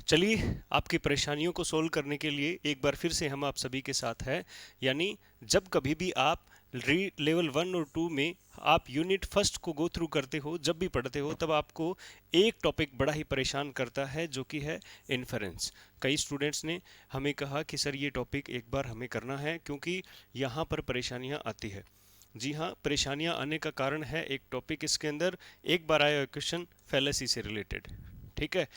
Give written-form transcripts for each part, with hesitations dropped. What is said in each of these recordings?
चलिए, आपकी परेशानियों को सोल्व करने के लिए एक बार फिर से हम आप सभी के साथ हैं। यानी जब कभी भी आप लेवल 1 और 2 में आप यूनिट फर्स्ट को गो थ्रू करते हो, जब भी पढ़ते हो, तब आपको एक टॉपिक बड़ा ही परेशान करता है, जो कि है इन्फेरेंस। कई स्टूडेंट्स ने हमें कहा कि सर ये टॉपिक एक बार हमें करना है, क्योंकि यहाँ पर परेशानियाँ आती है। जी हाँ, परेशानियाँ आने का कारण है एक टॉपिक, इसके अंदर एक बार आया क्वेश्चन फैलेसी से रिलेटेड। ठीक है,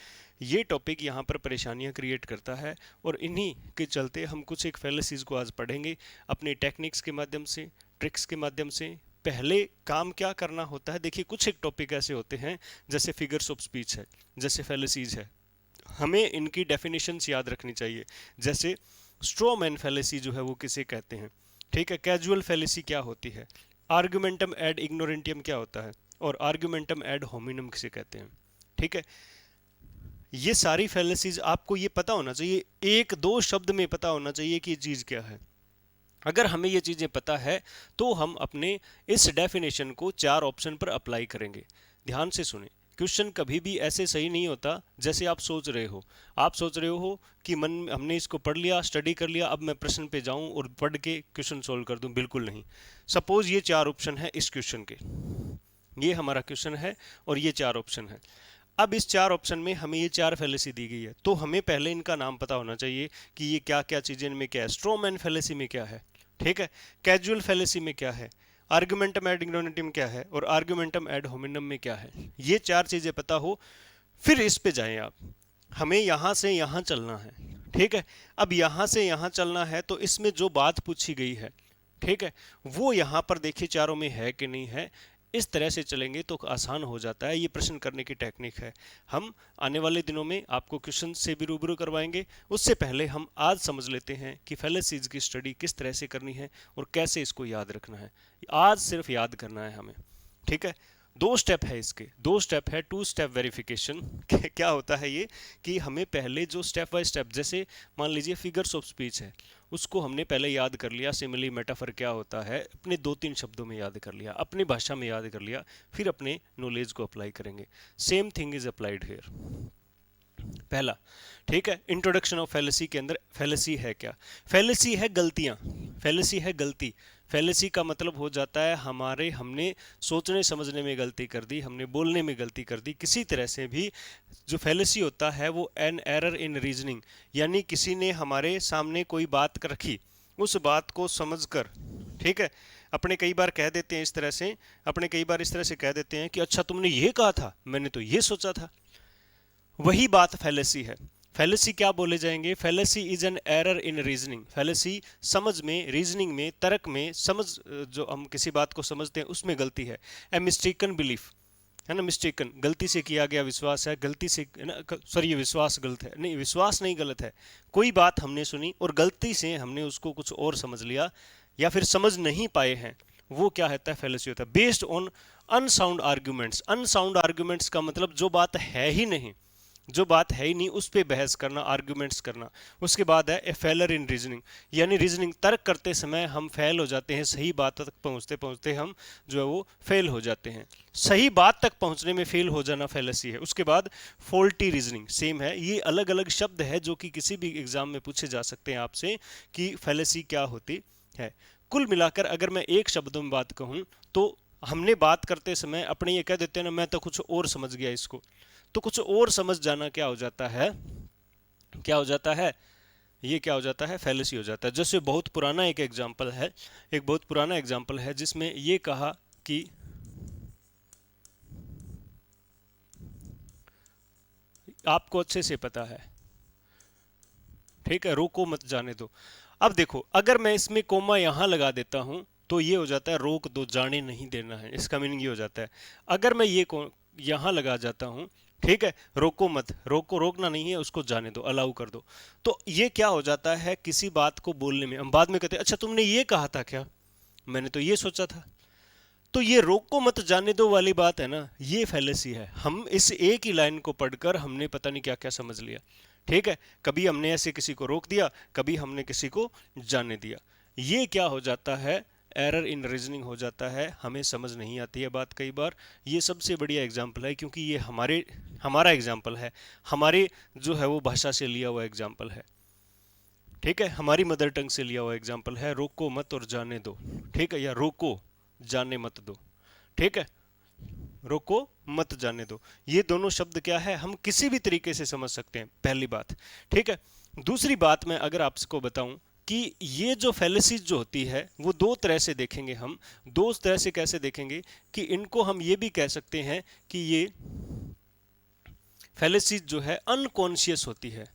ये टॉपिक यहाँ पर परेशानियाँ क्रिएट करता है, और इन्हीं के चलते हम कुछ एक फैलेसीज को आज पढ़ेंगे अपने टेक्निक्स के माध्यम से, ट्रिक्स के माध्यम से। पहले काम क्या करना होता है, देखिए कुछ एक टॉपिक ऐसे होते हैं जैसे फिगर्स ऑफ स्पीच है, जैसे फैलेसीज है, हमें इनकी डेफिनेशंस याद रखनी चाहिए। जैसे स्ट्रॉ मैन फैलेसी जो है वो किसे कहते हैं, ठीक है, कैजुअल फैलेसी क्या होती है, आर्गुमेंटम एड इग्नोरेंटियम क्या होता है, और आर्गुमेंटम एड होमिनम किसे कहते हैं। ठीक है, ये सारी फैलेसीज आपको ये पता होना चाहिए, एक दो शब्द में पता होना चाहिए कि ये चीज़ क्या है। अगर हमें ये चीज़ें पता है तो हम अपने इस डेफिनेशन को चार ऑप्शन पर अप्लाई करेंगे। ध्यान से सुने, क्वेश्चन कभी भी ऐसे सही नहीं होता जैसे आप सोच रहे हो। आप सोच रहे हो कि मन में हमने इसको पढ़ लिया, स्टडी कर लिया, अब मैं प्रश्न पे जाऊं और पढ़ के क्वेश्चन सोल्व कर दूं, बिल्कुल नहीं। सपोज ये चार ऑप्शन है इस क्वेश्चन के, ये हमारा क्वेश्चन है और ये चार ऑप्शन है। अब इस चार ऑप्शन में हमें ये चार फैलेसी दी गई है, तो हमें पहले इनका नाम पता होना चाहिए कि ये क्या क्या चीज़ें इनमें क्या है। स्ट्रोमैन फैलेसी में क्या है, ठीक है, कैजुअल फैलेसी में क्या है, आर्गुमेंटम एड इग्नोरेंटिम क्या है, और आर्गुमेंटम एड होमिनम में क्या है। ये चार चीज़ें पता हो, फिर इस पे जाएं आप। हमें यहाँ से यहाँ चलना है, ठीक है। अब यहाँ से यहाँ चलना है तो इसमें जो बात पूछी गई है, ठीक है, वो यहाँ पर देखिए चारों में है कि नहीं है। इस तरह से चलेंगे तो आसान हो जाता है, ये प्रश्न करने की टेक्निक है। हम आने वाले दिनों में आपको क्वेश्चन से भी रूबरू करवाएंगे। उससे पहले हम आज समझ लेते हैं कि फैलेसीज की स्टडी किस तरह से करनी है और कैसे इसको याद रखना है। आज सिर्फ याद करना है हमें, ठीक है। दो स्टेप है इसके, दो स्टेप है, टू स्टेप वेरिफिकेशन। क्या होता है ये कि हमें पहले जो स्टेप बाय स्टेप, जैसे मान लीजिए फिगर्स ऑफ स्पीच है, उसको हमने पहले याद कर लिया, सिमिली मेटाफर क्या होता है अपने दो तीन शब्दों में याद कर लिया, अपनी भाषा में याद कर लिया, फिर अपने नॉलेज को अप्लाई करेंगे। Same thing is applied here. पहला, ठीक है, इंट्रोडक्शन ऑफ फैलेसी के अंदर फैलेसी है क्या। फैलेसी है गलतियां, फैलेसी है गलती। फैलेसी का मतलब हो जाता है हमने सोचने समझने में गलती कर दी, हमने बोलने में गलती कर दी, किसी तरह से भी। जो फैलेसी होता है वो एन एरर इन रीजनिंग, यानी किसी ने हमारे सामने कोई बात रखी, उस बात को समझकर, ठीक है, अपने कई बार कह देते हैं इस तरह से, अपने कई बार इस तरह से कह देते हैं कि अच्छा तुमने ये कहा था, मैंने तो ये सोचा था। वही बात फैलेसी है। फैलेसी क्या बोले जाएंगे, fallacy is an error in reasoning. Fallacy समझ में, रीजनिंग में, तर्क में, समझ, जो हम किसी बात को समझते हैं उसमें गलती है। ए मिस्टेकन बिलीफ है ना, मिस्टेकन गलती से किया गया विश्वास है, गलती से है ना, सॉरी ये विश्वास गलत है, नहीं विश्वास नहीं गलत है। कोई बात हमने सुनी और गलती से हमने उसको कुछ और समझ लिया या फिर समझ नहीं पाए हैं, वो क्या होता है, फैलेसी होता है। Based on unsound arguments. Unsound arguments का मतलब जो बात है ही नहीं, जो बात है ही नहीं उस पर बहस करना, आर्ग्यूमेंट्स करना। उसके बाद है ए फेलर इन रीजनिंग, यानी रीजनिंग तर्क करते समय हम फेल हो जाते हैं, सही बात तक पहुंचते पहुंचते हम जो है वो फेल हो जाते हैं। सही बात तक पहुंचने में फेल हो जाना फैलेसी है। उसके बाद फॉल्टी रीजनिंग, सेम है, ये अलग अलग शब्द है जो कि किसी भी एग्जाम में पूछे जा सकते हैं आपसे कि फैलेसी क्या होती है। कुल मिलाकर अगर मैं एक शब्दों में बात कहूं तो हमने बात करते समय अपने ये कह देते हैं ना, मैं तो कुछ और समझ गया इसको, तो कुछ और समझ जाना क्या हो जाता है, क्या हो जाता है, ये क्या हो जाता है, फैलेसी हो जाता है। जैसे बहुत पुराना एक एग्जाम्पल है, एक बहुत पुराना एग्जाम्पल है जिसमें ये कहा कि आपको अच्छे से पता है, ठीक है, रोको मत जाने दो। अब देखो, अगर मैं इसमें कोमा यहां लगा देता हूं तो ये हो जाता है रोक दो, जाने नहीं देना है, इसका मीनिंग ये हो जाता है। अगर मैं ये यहां लगा जाता हूं, ठीक है, रोको मत, रोको रोकना नहीं है, उसको जाने दो, अलाउ कर दो, तो ये क्या हो जाता है, किसी बात को बोलने में हम बाद में कहते हैं अच्छा तुमने ये कहा था क्या, मैंने तो ये सोचा था। तो ये रोको मत जाने दो वाली बात है ना, ये फैलेसी है। हम इस एक ही लाइन को पढ़कर हमने पता नहीं क्या क्या समझ लिया, ठीक है। कभी हमने ऐसे किसी को रोक दिया, कभी हमने किसी को जाने दिया। ये क्या हो जाता है, एरर इन रीजनिंग हो जाता है, हमें समझ नहीं आती है बात कई बार। ये सबसे बढ़िया एग्जाम्पल है, क्योंकि ये हमारा एग्जाम्पल है, हमारे जो है वो भाषा से लिया हुआ एग्जाम्पल है। ठीक है, हमारी मदर टंग से लिया हुआ एग्जाम्पल है। रोको मत और जाने दो, ठीक है, या रोको जाने मत दो। ठीक है, रोको मत जाने दो, ये दोनों शब्द क्या है, हम किसी भी तरीके से समझ सकते हैं, पहली बात। ठीक है, दूसरी बात मैं अगर आपको बताऊं कि ये जो फैलेसीज जो होती है वो दो तरह से देखेंगे हम। दो तरह से कैसे देखेंगे कि इनको हम ये भी कह सकते हैं कि ये फैलेसीज जो है अनकॉन्शियस होती है,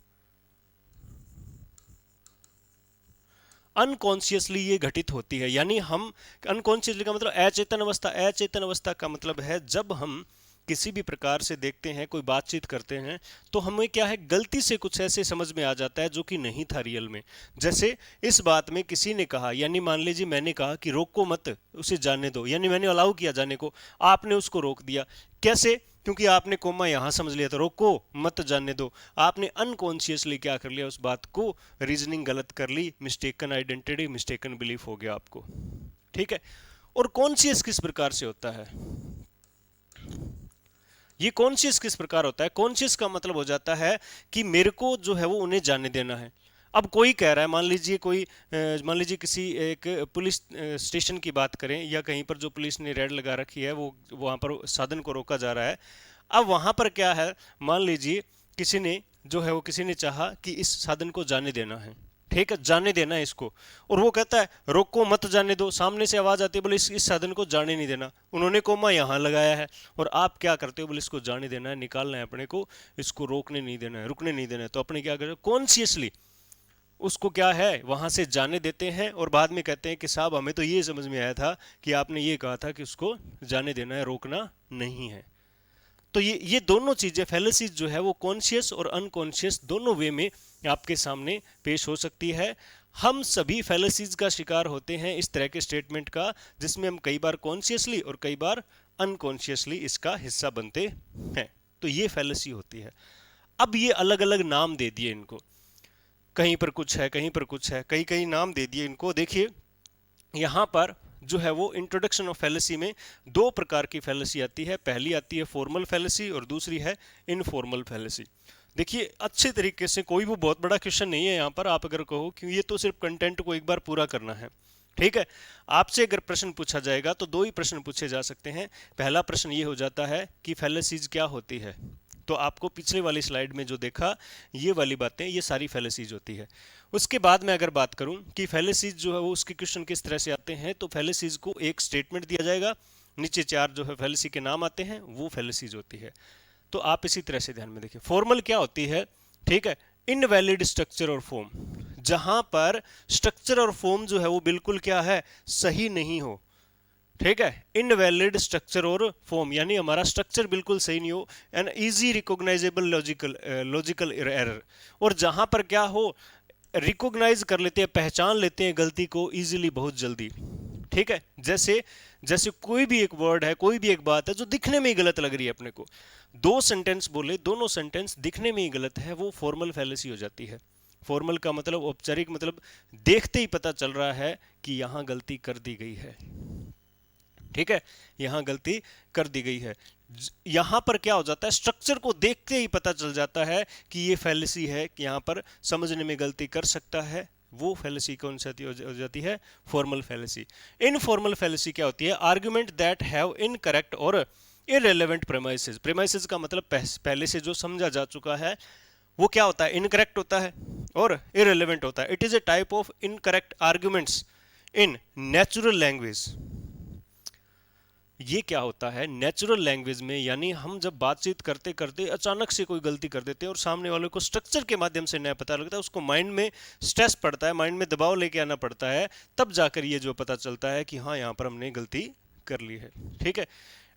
अनकॉन्शियसली ये घटित होती है। यानी हम अनकॉन्शियसली का मतलब अचेतन अवस्था, अचेतन अवस्था का मतलब है जब हम किसी भी प्रकार से देखते हैं, कोई बातचीत करते हैं, तो हमें क्या है, गलती से कुछ ऐसे समझ में आ जाता है जो कि नहीं था रियल में। जैसे इस बात में किसी ने कहा, यानी मान लीजिए मैंने कहा कि रोको मत, उसे जाने दो, यानी मैंने अलाउ किया जाने को, आपने उसको रोक दिया। कैसे? क्योंकि आपने कोमा यहां समझ लिया था, रोको मत जाने दो। आपने अनकॉन्शियसली क्या कर लिया, उस बात को रीजनिंग गलत कर ली, मिस्टेकन आइडेंटिटी, मिस्टेकन बिलीफ हो गया आपको। ठीक है, और कॉन्शियस किस प्रकार से होता है, ये कॉन्शियस किस प्रकार होता है? कॉन्शियस का मतलब हो जाता है कि मेरे को जो है वो उन्हें जाने देना है। अब कोई कह रहा है, मान लीजिए किसी एक पुलिस स्टेशन की बात करें, या कहीं पर जो पुलिस ने रेड लगा रखी है, वो वहां पर साधन को रोका जा रहा है। अब वहां पर क्या है, मान लीजिए किसी ने चाहा कि इस साधन को जाने देना है, ठीक है, जाने देना है इसको, और वो कहता है रोको मत जाने दो। सामने से आवाज आती है, बोले इस साधन को जाने नहीं देना। उन्होंने कोमा यहां लगाया है, और आप क्या करते हो, बोले इसको जाने देना है, निकालना है अपने को, इसको रोकने नहीं देना है, रुकने नहीं देना है। तो अपने क्या करते, कॉन्शियसली उसको क्या है वहां से जाने देते हैं, और बाद में कहते हैं कि साहब हमें तो ये समझ में आया था कि आपने ये कहा था कि उसको जाने देना है, रोकना नहीं है। तो ये दोनों चीजें, फैलेसीज जो है वो कॉन्शियस और अनकॉन्शियस दोनों वे में आपके सामने पेश हो सकती है। हम सभी फैलेसीज का शिकार होते हैं, इस तरह के स्टेटमेंट का, जिसमें हम कई बार कॉन्शियसली और कई बार अनकॉन्शियसली इसका हिस्सा बनते हैं। तो ये फैलेसी होती है। अब ये अलग अलग नाम दे दिए इनको, कहीं पर कुछ है, कहीं पर कुछ है, कई कई नाम दे दिए इनको। देखिए यहाँ पर जो है वो इंट्रोडक्शन ऑफ फैलेसी में दो प्रकार की फैलेसी आती है। पहली आती है फॉर्मल फैलेसी और दूसरी है इनफॉर्मल फैलेसी। देखिए अच्छे तरीके से, कोई वो बहुत बड़ा क्वेश्चन नहीं है यहाँ पर, आप अगर कहो कि ये तो सिर्फ कंटेंट को एक बार पूरा करना है। ठीक है, आपसे अगर प्रश्न पूछा जाएगा तो दो ही प्रश्न पूछे जा सकते हैं। पहला प्रश्न ये हो जाता है कि फैलेसीज क्या होती है। तो आपको पिछले वाली स्लाइड में जो देखा, ये वाली बातें, ये सारी फैलेसीज होती है। उसके बाद मैं अगर बात करूं कि फैलेसीज जो है वो उसके क्वेश्चन किस तरह से आते हैं, तो फैलेसीज को एक स्टेटमेंट दिया जाएगा, नीचे चार जो है फैलेसी के नाम आते हैं, वो फैलेसीज होती है। तो आप इसी तरह से ध्यान में देखिए। फॉर्मल क्या होती है, ठीक है, इनवैलिड स्ट्रक्चर और फॉर्म, जहां पर स्ट्रक्चर और फॉर्म जो है वो बिल्कुल क्या है, सही नहीं हो। ठीक है, इनवैलिड स्ट्रक्चर और फॉर्म, यानी हमारा स्ट्रक्चर बिल्कुल सही नहीं हो, an easy recognisable logical error, और जहां पर क्या हो, रिकॉग्नाइज कर लेते हैं, पहचान लेते हैं गलती को इजीली, बहुत जल्दी। ठीक है, जैसे जैसे कोई भी एक वर्ड है, कोई भी एक बात है जो दिखने में ही गलत लग रही है अपने को, दो सेंटेंस बोले, दोनों सेंटेंस दिखने में ही गलत है, वो फॉर्मल फैलेसी हो जाती है। फॉर्मल का मतलब औपचारिक, मतलब देखते ही पता चल रहा है कि यहां गलती कर दी गई है। ठीक है, यहां गलती कर दी गई है। यहां पर क्या हो जाता है, स्ट्रक्चर को देखते ही पता चल जाता है कि ये फैलेसी है, कि यहां पर समझने में गलती कर सकता है। वो फैलेसी कौन सी हो जाती है, फॉर्मल फैलेसी। इनफॉर्मल फैलेसी क्या होती है, आर्गुमेंट दैट हैव इनकरेक्ट और इररिलेवेंट प्रेमाइसेस। प्रेमाइसेस का मतलब पहले से जो समझा जा चुका है, वो क्या होता है, इनकरेक्ट होता है और इररिलेवेंट होता है। It is a type of incorrect arguments in natural language. ये क्या होता है नेचुरल लैंग्वेज में, यानी हम जब बातचीत करते करते अचानक से कोई गलती कर देते हैं और सामने वाले को स्ट्रक्चर के माध्यम से नया पता लगता है, उसको माइंड में स्ट्रेस पड़ता है, माइंड में दबाव लेके आना पड़ता है, तब जाकर ये जो पता चलता है कि हाँ यहाँ पर हमने गलती कर ली है। ठीक है,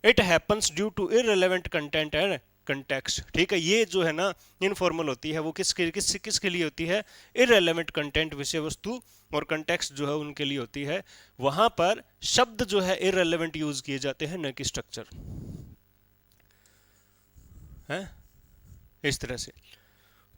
it happens due to irrelevant content and context. ठीक है, ये जो है ना इनफॉर्मल होती है, वो किसके लिए होती है, इररिलेवेंट कंटेंट, विषय वस्तु, और कंटेक्स्ट जो है उनके लिए होती है। वहां पर शब्द जो है इररिलेवेंट यूज किए जाते हैं, न कि स्ट्रक्चर है। इस तरह से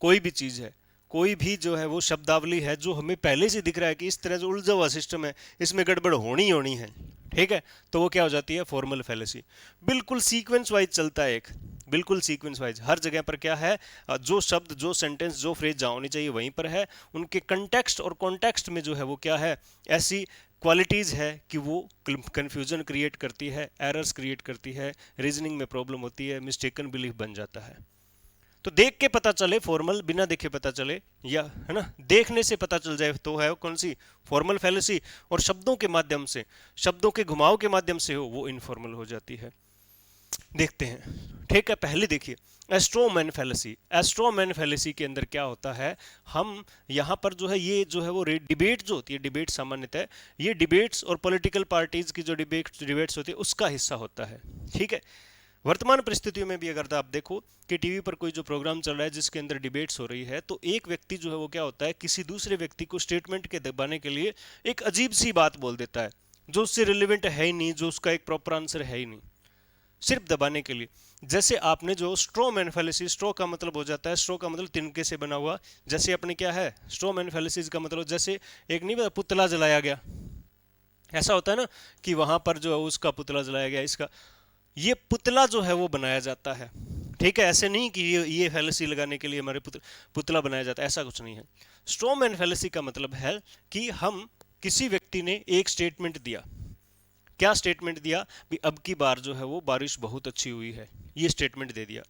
कोई भी चीज है, कोई भी जो है वो शब्दावली है जो हमें पहले से दिख रहा है कि इस तरह से उलझा हुआ सिस्टम है, इसमें गड़बड़ होनी ही होनी है, ठीक है, तो वो क्या हो जाती है, फॉर्मल फैलेसी। बिल्कुल सीक्वेंस वाइज चलता है, एक बिल्कुल सीक्वेंस वाइज हर जगह पर क्या है, जो शब्द, जो सेंटेंस, जो फ्रेज जहाँ होनी चाहिए वहीं पर है, उनके कंटेक्स्ट और कॉन्टेक्स्ट में जो है वो क्या है, ऐसी क्वालिटीज़ है कि वो कन्फ्यूजन क्रिएट करती है, एरर्स क्रिएट करती है, रीजनिंग में प्रॉब्लम होती है, मिस्टेकन बिलीफ बन जाता है। तो देख के पता चले फॉर्मल, बिना देखे पता चले, या है ना, देखने से पता चल जाए तो है कौन सी, फॉर्मल फैलेसी, और शब्दों के माध्यम से, शब्दों के घुमाव के माध्यम से हो वो इनफॉर्मल हो जाती है। देखते हैं, ठीक है, पहले देखिए एस्ट्रोमैन फैलेसी। एस्ट्रोमैन फैलेसी के अंदर क्या होता है, हम यहाँ पर जो है ये जो है वो डिबेट जो होती है, डिबेट सामान्यतः ये डिबेट्स और पॉलिटिकल पार्टीज की जो डिबेट्स होती है उसका हिस्सा होता है, ठीक है। वर्तमान परिस्थितियों में भी अगर आप देखो कि टीवी पर कोई जो प्रोग्राम चल रहा है जिसके अंदर डिबेट्स हो रही है, तो एक व्यक्ति जो है वो क्या होता है, किसी दूसरे व्यक्ति को स्टेटमेंट के दबाने के लिए एक अजीब सी बात बोल देता है जो उससे रिलेवेंट है ही नहीं, जो उसका एक प्रॉपर आंसर है ही नहीं, सिर्फ दबाने के लिए। जैसे आपने जो स्ट्रो मैन फैलेसी, स्ट्रो का मतलब हो जाता है, स्ट्रो का मतलब तिनके से बना हुआ, जैसे अपने क्या है, स्ट्रो मैन फैलेसीज का मतलब जैसे एक नहीं पुतला जलाया गया, ऐसा होता है ना कि वहां पर जो है उसका पुतला जलाया गया, इसका ये पुतला जो है वो बनाया जाता है, ठीक है। ऐसे नहीं कि ये फैलेसी लगाने के लिए हमारे पुतला बनाया जाता है, ऐसा कुछ नहीं है। स्ट्रोमैन फैलेसी का मतलब है कि हम, किसी व्यक्ति ने एक स्टेटमेंट दिया, क्या स्टेटमेंट दिया भी, अब की बार जो है वो बारिश बहुत अच्छी हुई है, ये स्टेटमेंट दे दिया।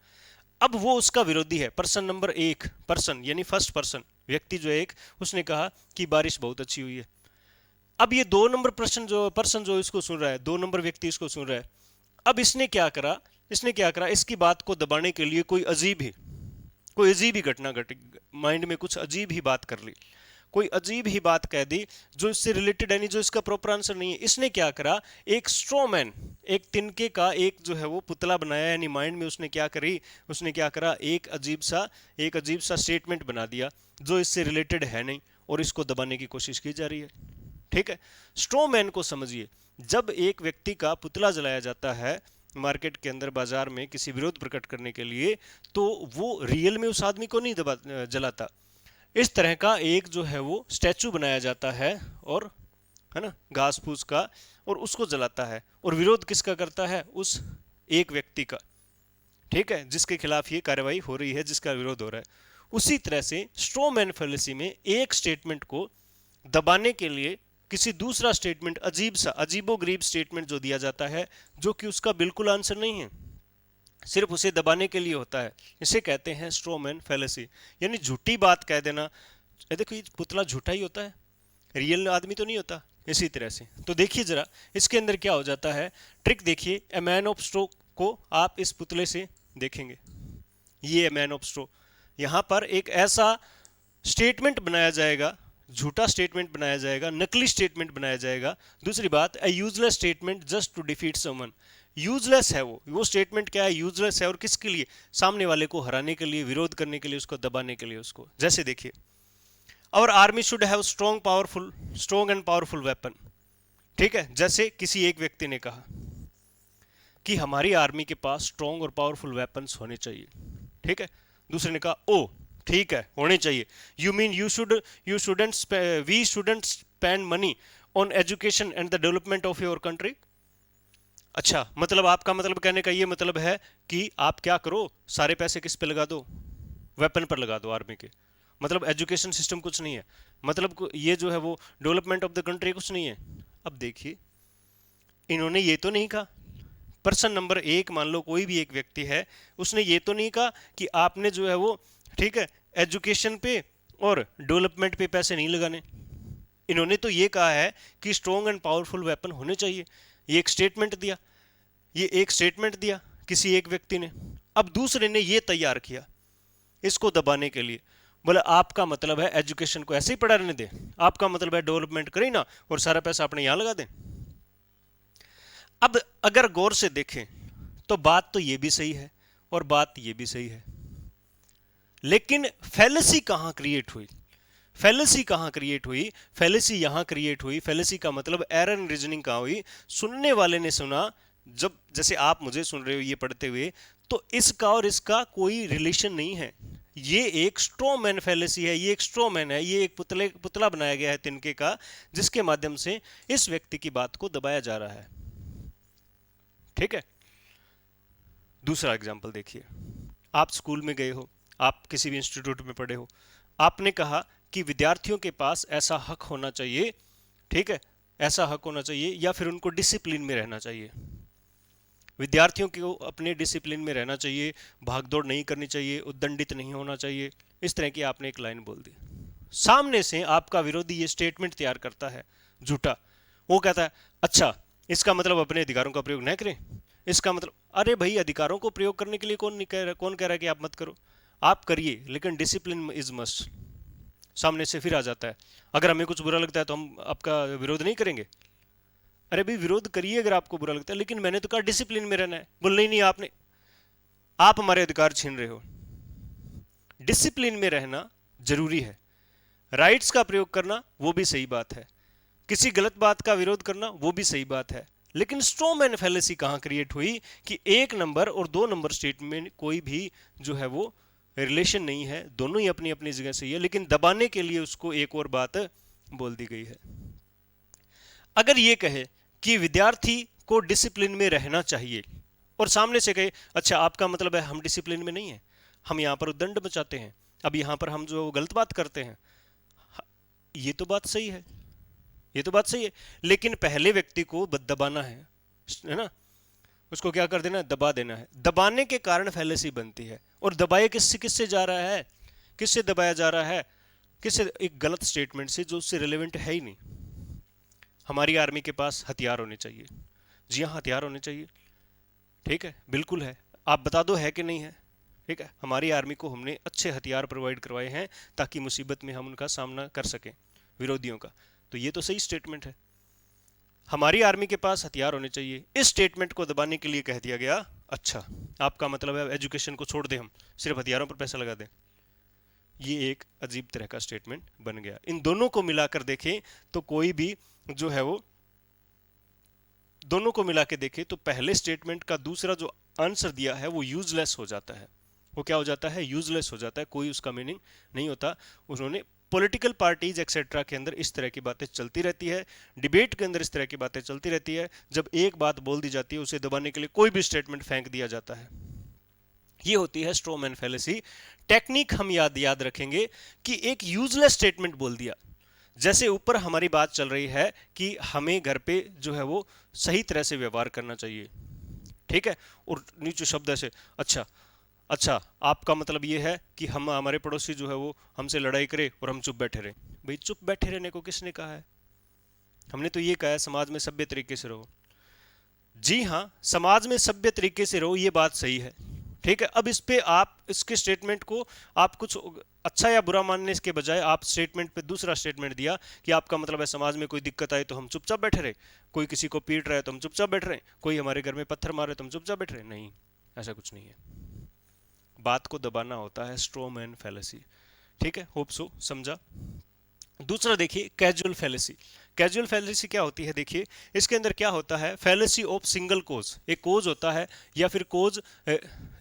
अब वो उसका विरोधी है, पर्सन नंबर एक, पर्सन यानी फर्स्ट पर्सन, व्यक्ति जो एक, उसने कहा कि बारिश बहुत अच्छी हुई है। अब ये 2 नंबर पर्सन जो इसको सुन रहा है, 2 नंबर व्यक्ति इसको सुन रहा है, अब इसने क्या करा, इसकी बात को दबाने के लिए कोई अजीब ही घटना घटी, माइंड में कुछ अजीब ही बात कर ली, कोई अजीब ही बात कह दी जो इससे रिलेटेड है नहीं, जो इसका प्रॉपर आंसर नहीं है। इसने क्या करा, एक स्ट्रोमैन, एक तिनके का एक जो है वो पुतला बनाया, यानी माइंड में उसने क्या करा, एक अजीब सा स्टेटमेंट बना दिया जो इससे रिलेटेड है नहीं, और इसको दबाने की कोशिश की जा रही है, ठीक है। स्ट्रोमैन को समझिए, जब एक व्यक्ति का पुतला जलाया जाता है मार्केट के अंदर, बाजार में, किसी विरोध प्रकट करने के लिए, तो वो रियल में उस आदमी को नहीं जलाता, इस तरह का एक जो है वो स्टैचू बनाया जाता है, और है ना, घास फूस का, और उसको जलाता है, और विरोध किसका करता है, उस एक व्यक्ति का, ठीक है, जिसके खिलाफ ये कार्रवाई हो रही है, जिसका विरोध हो रहा है। उसी तरह से स्ट्रोमैन फैलेसी में एक स्टेटमेंट को दबाने के लिए किसी दूसरा स्टेटमेंट, अजीबोगरीब स्टेटमेंट जो दिया जाता है, जो कि उसका बिल्कुल आंसर नहीं है, सिर्फ उसे दबाने के लिए होता है, इसे कहते हैं स्ट्रोमैन फैलेसी, यानी झूठी बात कह देना। देखो ये पुतला झूठा ही होता है, रियल आदमी तो नहीं होता। इसी तरह से तो देखिए जरा इसके अंदर क्या हो जाता है, ट्रिक देखिए। ए मैन ऑफ स्ट्रो को आप इस पुतले से देखेंगे, ये मैन ऑफ स्ट्रो, यहां पर एक ऐसा स्टेटमेंट बनाया जाएगा, झूठा स्टेटमेंट बनाया जाएगा, नकली स्टेटमेंट बनाया जाएगा। दूसरी बात, a useless statement just to defeat someone, useless है वो स्टेटमेंट क्या है, यूजलेस है, और किसके लिए, सामने वाले को हराने के लिए, विरोध करने के लिए, उसको दबाने के लिए, उसको। जैसे देखिए, our army should have strong and powerful weapon, ठीक है, जैसे किसी एक व्यक्ति ने कहा कि हमारी आर्मी के पास स्ट्रॉन्ग और पावरफुल वेपन्स होने चाहिए, ठीक है। दूसरे ने कहा ओ ठीक है, होने चाहिए, you mean we shouldn't spend money on education and the development of your country. अच्छा, मतलब आपका मतलब कहने का ये मतलब है कि आप क्या करो, सारे पैसे किस पे लगा दो, वेपन पर लगा दो, आर्मी के, मतलब एजुकेशन सिस्टम कुछ नहीं है, मतलब ये जो है वो डेवलपमेंट ऑफ द कंट्री कुछ नहीं है। अब देखिए, इन्होंने ये तो नहीं कहा, पर्सन नंबर एक, मान लो कोई भी एक व्यक्ति है, उसने ये तो नहीं कहा कि आपने जो है वो, ठीक है, एजुकेशन पे और डेवलपमेंट पे पैसे नहीं लगाने। इन्होंने तो ये कहा है कि स्ट्रॉन्ग एंड पावरफुल वेपन होने चाहिए, ये एक स्टेटमेंट दिया किसी एक व्यक्ति ने। अब दूसरे ने ये तैयार किया इसको दबाने के लिए, बोला आपका मतलब है एजुकेशन को ऐसे ही पढ़ा रहने दे, आपका मतलब है डेवलपमेंट करें ना और सारा पैसा अपने यहां लगा दें। अब अगर गौर से देखें तो बात तो ये भी सही है और बात ये भी सही है, लेकिन फैलेसी कहां क्रिएट हुई, फैलेसी यहां क्रिएट हुई। फैलेसी का मतलब एरर इन रीजनिंग कहां हुई, सुनने वाले ने सुना, जब जैसे आप मुझे सुन रहे हो ये पढ़ते हुए, तो इसका और इसका कोई रिलेशन नहीं है, ये एक स्ट्रॉ मैन फैलेसी है, ये एक स्ट्रॉ मैन है, ये एक पुतला बनाया गया है तिनके का, जिसके माध्यम से इस व्यक्ति की बात को दबाया जा रहा है। ठीक है। दूसरा एग्जाम्पल देखिए, आप स्कूल में गए हो, आप किसी भी इंस्टीट्यूट में पढ़े हो, आपने कहा कि विद्यार्थियों के पास ऐसा हक होना चाहिए, ठीक है, ऐसा हक होना चाहिए या फिर उनको डिसिप्लिन में रहना चाहिए, विद्यार्थियों को अपने डिसिप्लिन में रहना चाहिए, भागदौड़ नहीं करनी चाहिए, उद्दंडित नहीं होना चाहिए, इस तरह की आपने एक लाइन बोल दी। सामने से आपका विरोधी ये स्टेटमेंट तैयार करता है झूठा, वो कहता है अच्छा इसका मतलब अपने अधिकारों का प्रयोग न करें, इसका मतलब, अरे भाई अधिकारों को प्रयोग करने के लिए कौन कह रहा है कि आप मत करो, आप करिए, लेकिन डिसिप्लिन इज मस्ट। सामने से फिर आ जाता है, अगर हमें कुछ बुरा लगता है तो हम आपका विरोध नहीं करेंगे। अरे भाई विरोध करिए अगर आपको बुरा लगता है, लेकिन मैंने तो कहा डिसिप्लिन में रहना है। बोल नहीं आपने, आप हमारे अधिकार छीन रहे हो। डिसिप्लिन में रहना जरूरी है, राइट्स का प्रयोग करना वो भी सही बात है, किसी गलत बात का विरोध करना वो भी सही बात है, लेकिन स्ट्रॉमैन फैलेसी कहां क्रिएट हुई कि एक नंबर और दो नंबर स्टेट में कोई भी जो है वो रिलेशन नहीं है, दोनों ही अपनी अपनी जगह सही है, लेकिन दबाने के लिए उसको एक और बात बोल दी गई है। अगर ये कहे कि विद्यार्थी को डिसिप्लिन में रहना चाहिए और सामने से कहे अच्छा आपका मतलब है हम डिसिप्लिन में नहीं है, हम यहां पर उद्दंड बचाते हैं, अब यहां पर हम जो गलत बात करते हैं, ये तो बात सही है, ये तो बात सही है, लेकिन पहले व्यक्ति को दबाना है ना, उसको क्या कर देना है, दबा देना है। दबाने के कारण फैलेसी बनती है, और दबाए किससे किससे जा रहा है, किससे दबाया जा रहा है, किससे, एक गलत स्टेटमेंट से जो उससे रिलेवेंट है ही नहीं। हमारी आर्मी के पास हथियार होने चाहिए, जी हाँ हथियार होने चाहिए, ठीक है बिल्कुल है, आप बता दो है कि नहीं है, ठीक है। हमारी आर्मी को हमने अच्छे हथियार प्रोवाइड करवाए हैं ताकि मुसीबत में हम उनका सामना कर सकें, विरोधियों का, तो ये तो सही स्टेटमेंट है, हमारी आर्मी के पास हथियार होने चाहिए। इस स्टेटमेंट को दबाने के लिए कह दिया गया अच्छा आपका मतलब है एजुकेशन को छोड़ दें, हम सिर्फ हथियारों पर पैसा लगा दें। ये एक अजीब तरह का स्टेटमेंट बन गया। इन दोनों को मिलाकर देखें तो कोई भी जो है वो, दोनों को मिला के देखें तो पहले स्टेटमेंट का दूसरा जो आंसर दिया है वो यूजलेस हो जाता है। वो क्या हो जाता है, यूजलेस हो जाता है, कोई उसका मीनिंग नहीं होता। उन्होंने पॉलिटिकल पार्टीज एक्सेट्रा के अंदर इस तरह की बातें चलती रहती है, डिबेट के अंदर इस तरह की बातें चलती रहती है, जब एक बात बोल दी जाती है उसे दबाने के लिए कोई भी स्टेटमेंट फेंक दिया जाता है। ये होती है स्ट्रॉमैन फैलेसी। टेक्निक हम याद रखेंगे कि एक यूजलेस स्टेटमेंट बोल दिया, जैसे ऊपर हमारी बात चल रही है कि हमें घर पे जो है वो सही तरह से व्यवहार करना चाहिए, ठीक है, और नीचे शब्द ऐसे अच्छा अच्छा आपका मतलब ये है कि हम हमारे पड़ोसी जो है वो हमसे लड़ाई करे और हम चुप बैठे रहें। भाई चुप बैठे रहने को किसने कहा है, हमने तो ये कहा है समाज में सभ्य तरीके से रहो। जी हाँ समाज में सभ्य तरीके से रहो, ये बात सही है, ठीक है। अब इस पे आप इसके स्टेटमेंट को आप कुछ अच्छा या बुरा मानने के बजाय आप स्टेटमेंट पे दूसरा स्टेटमेंट दिया कि आपका मतलब है समाज में कोई दिक्कत आए तो हम चुपचाप बैठे रहे, कोई किसी को पीट रहा है तो हम चुपचाप बैठ रहे, कोई हमारे घर में पत्थर मारे तो हम चुपचाप बैठ रहे। नहीं, ऐसा कुछ नहीं है, बात को दबाना होता है स्ट्रॉमैन फैलेसी, ठीक है। होप सो समझा। दूसरा देखिए कैजुअल फैलेसी। कैजुअल फैलेसी क्या होती है, देखिए इसके अंदर क्या होता है, फैलेसी ऑफ सिंगल कोज, एक कोज होता है या फिर cause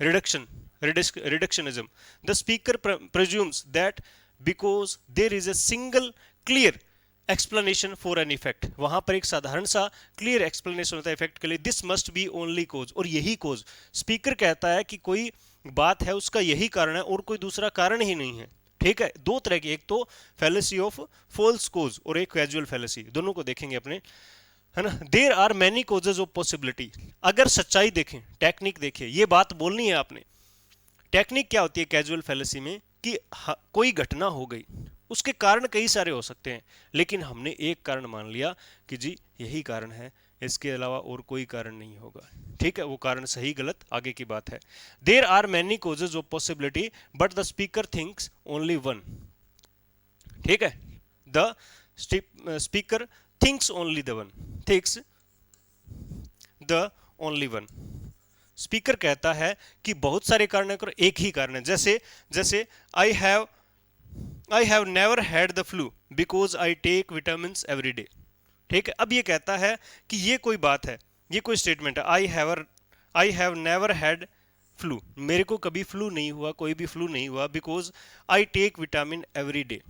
reductionism. The speaker presumes that because there is a single clear explanation for an effect, वहां पर एक साधारण सा क्लियर एक्सप्लेनेशन होता है इफेक्ट के लिए, दिस मस्ट बी ओनली कोज, और यही कोज, स्पीकर कहता है कि कोई बात है उसका यही कारण है और कोई दूसरा कारण ही नहीं है, ठीक है। दो तरह की, एक तो फैलेसी ऑफ फॉल्स कोज और एक कैजुअल फैलेसी, दोनों को देखेंगे अपने, है ना। There are many causes of possibility, अगर सच्चाई देखें, टेक्निक देखें, ये बात बोलनी है आपने। टेक्निक क्या होती है कैजुअल फैलेसी में कि कोई घटना हो गई, उसके कारण कई सारे हो सकते हैं, लेकिन हमने एक कारण मान लिया कि जी यही कारण है, इसके अलावा और कोई कारण नहीं होगा, ठीक है। वो कारण सही गलत आगे की बात है। There are many causes of possibility but the speaker thinks only one, ठीक है। The speaker thinks only the one, thinks the only one, speaker कहता है कि बहुत सारे कारण है और एक ही कारण है। जैसे जैसे I have never had the flu because I take vitamin every day, ठीक है। अब ये कहता है कि ये कोई बात है, ये कोई स्टेटमेंट है, I have never had flu, मेरे को कभी फ्लू नहीं हुआ, कोई भी फ्लू नहीं हुआ, because I take vitamin every day.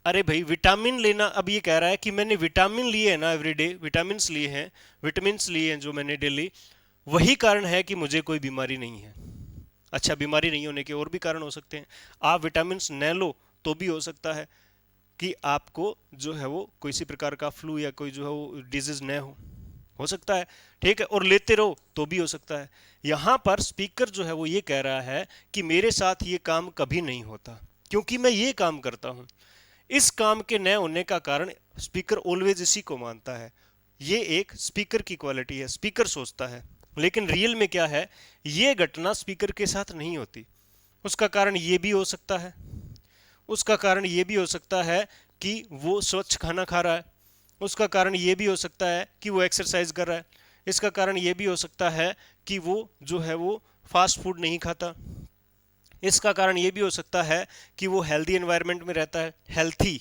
अरे भाई विटामिन लेना, अब ये कह रहा है कि मैंने विटामिन लिए है ना एवरी डे, विटामिन लिए हैं जो मैंने डेली, वही कारण है कि मुझे कोई बीमारी नहीं है। अच्छा, बीमारी नहीं होने के और भी कारण हो सकते हैं। आप विटामिन न लो तो भी हो सकता है कि आपको जो है वो किसी प्रकार का फ्लू या कोई जो है वो डिजीज न हो सकता है। ठीक है, और लेते रहो तो भी हो सकता है। यहां पर स्पीकर जो है वो ये कह रहा है कि मेरे साथ ये काम कभी नहीं होता, क्योंकि मैं ये काम करता हूं। इस काम के न होने का कारण स्पीकर ऑलवेज इसी को मानता है। ये एक स्पीकर की क्वालिटी है, स्पीकर सोचता है। लेकिन रियल में क्या है, ये घटना स्पीकर के साथ नहीं होती। उसका कारण ये भी हो सकता है, उसका कारण ये भी हो सकता है कि वो स्वच्छ खाना खा रहा है, उसका कारण ये भी हो सकता है कि वो एक्सरसाइज कर रहा है, इसका कारण ये भी हो सकता है कि वो जो है वो फास्ट फूड नहीं खाता, इसका कारण ये भी हो सकता है कि वो हेल्दी एनवायरनमेंट में रहता है, हेल्थी।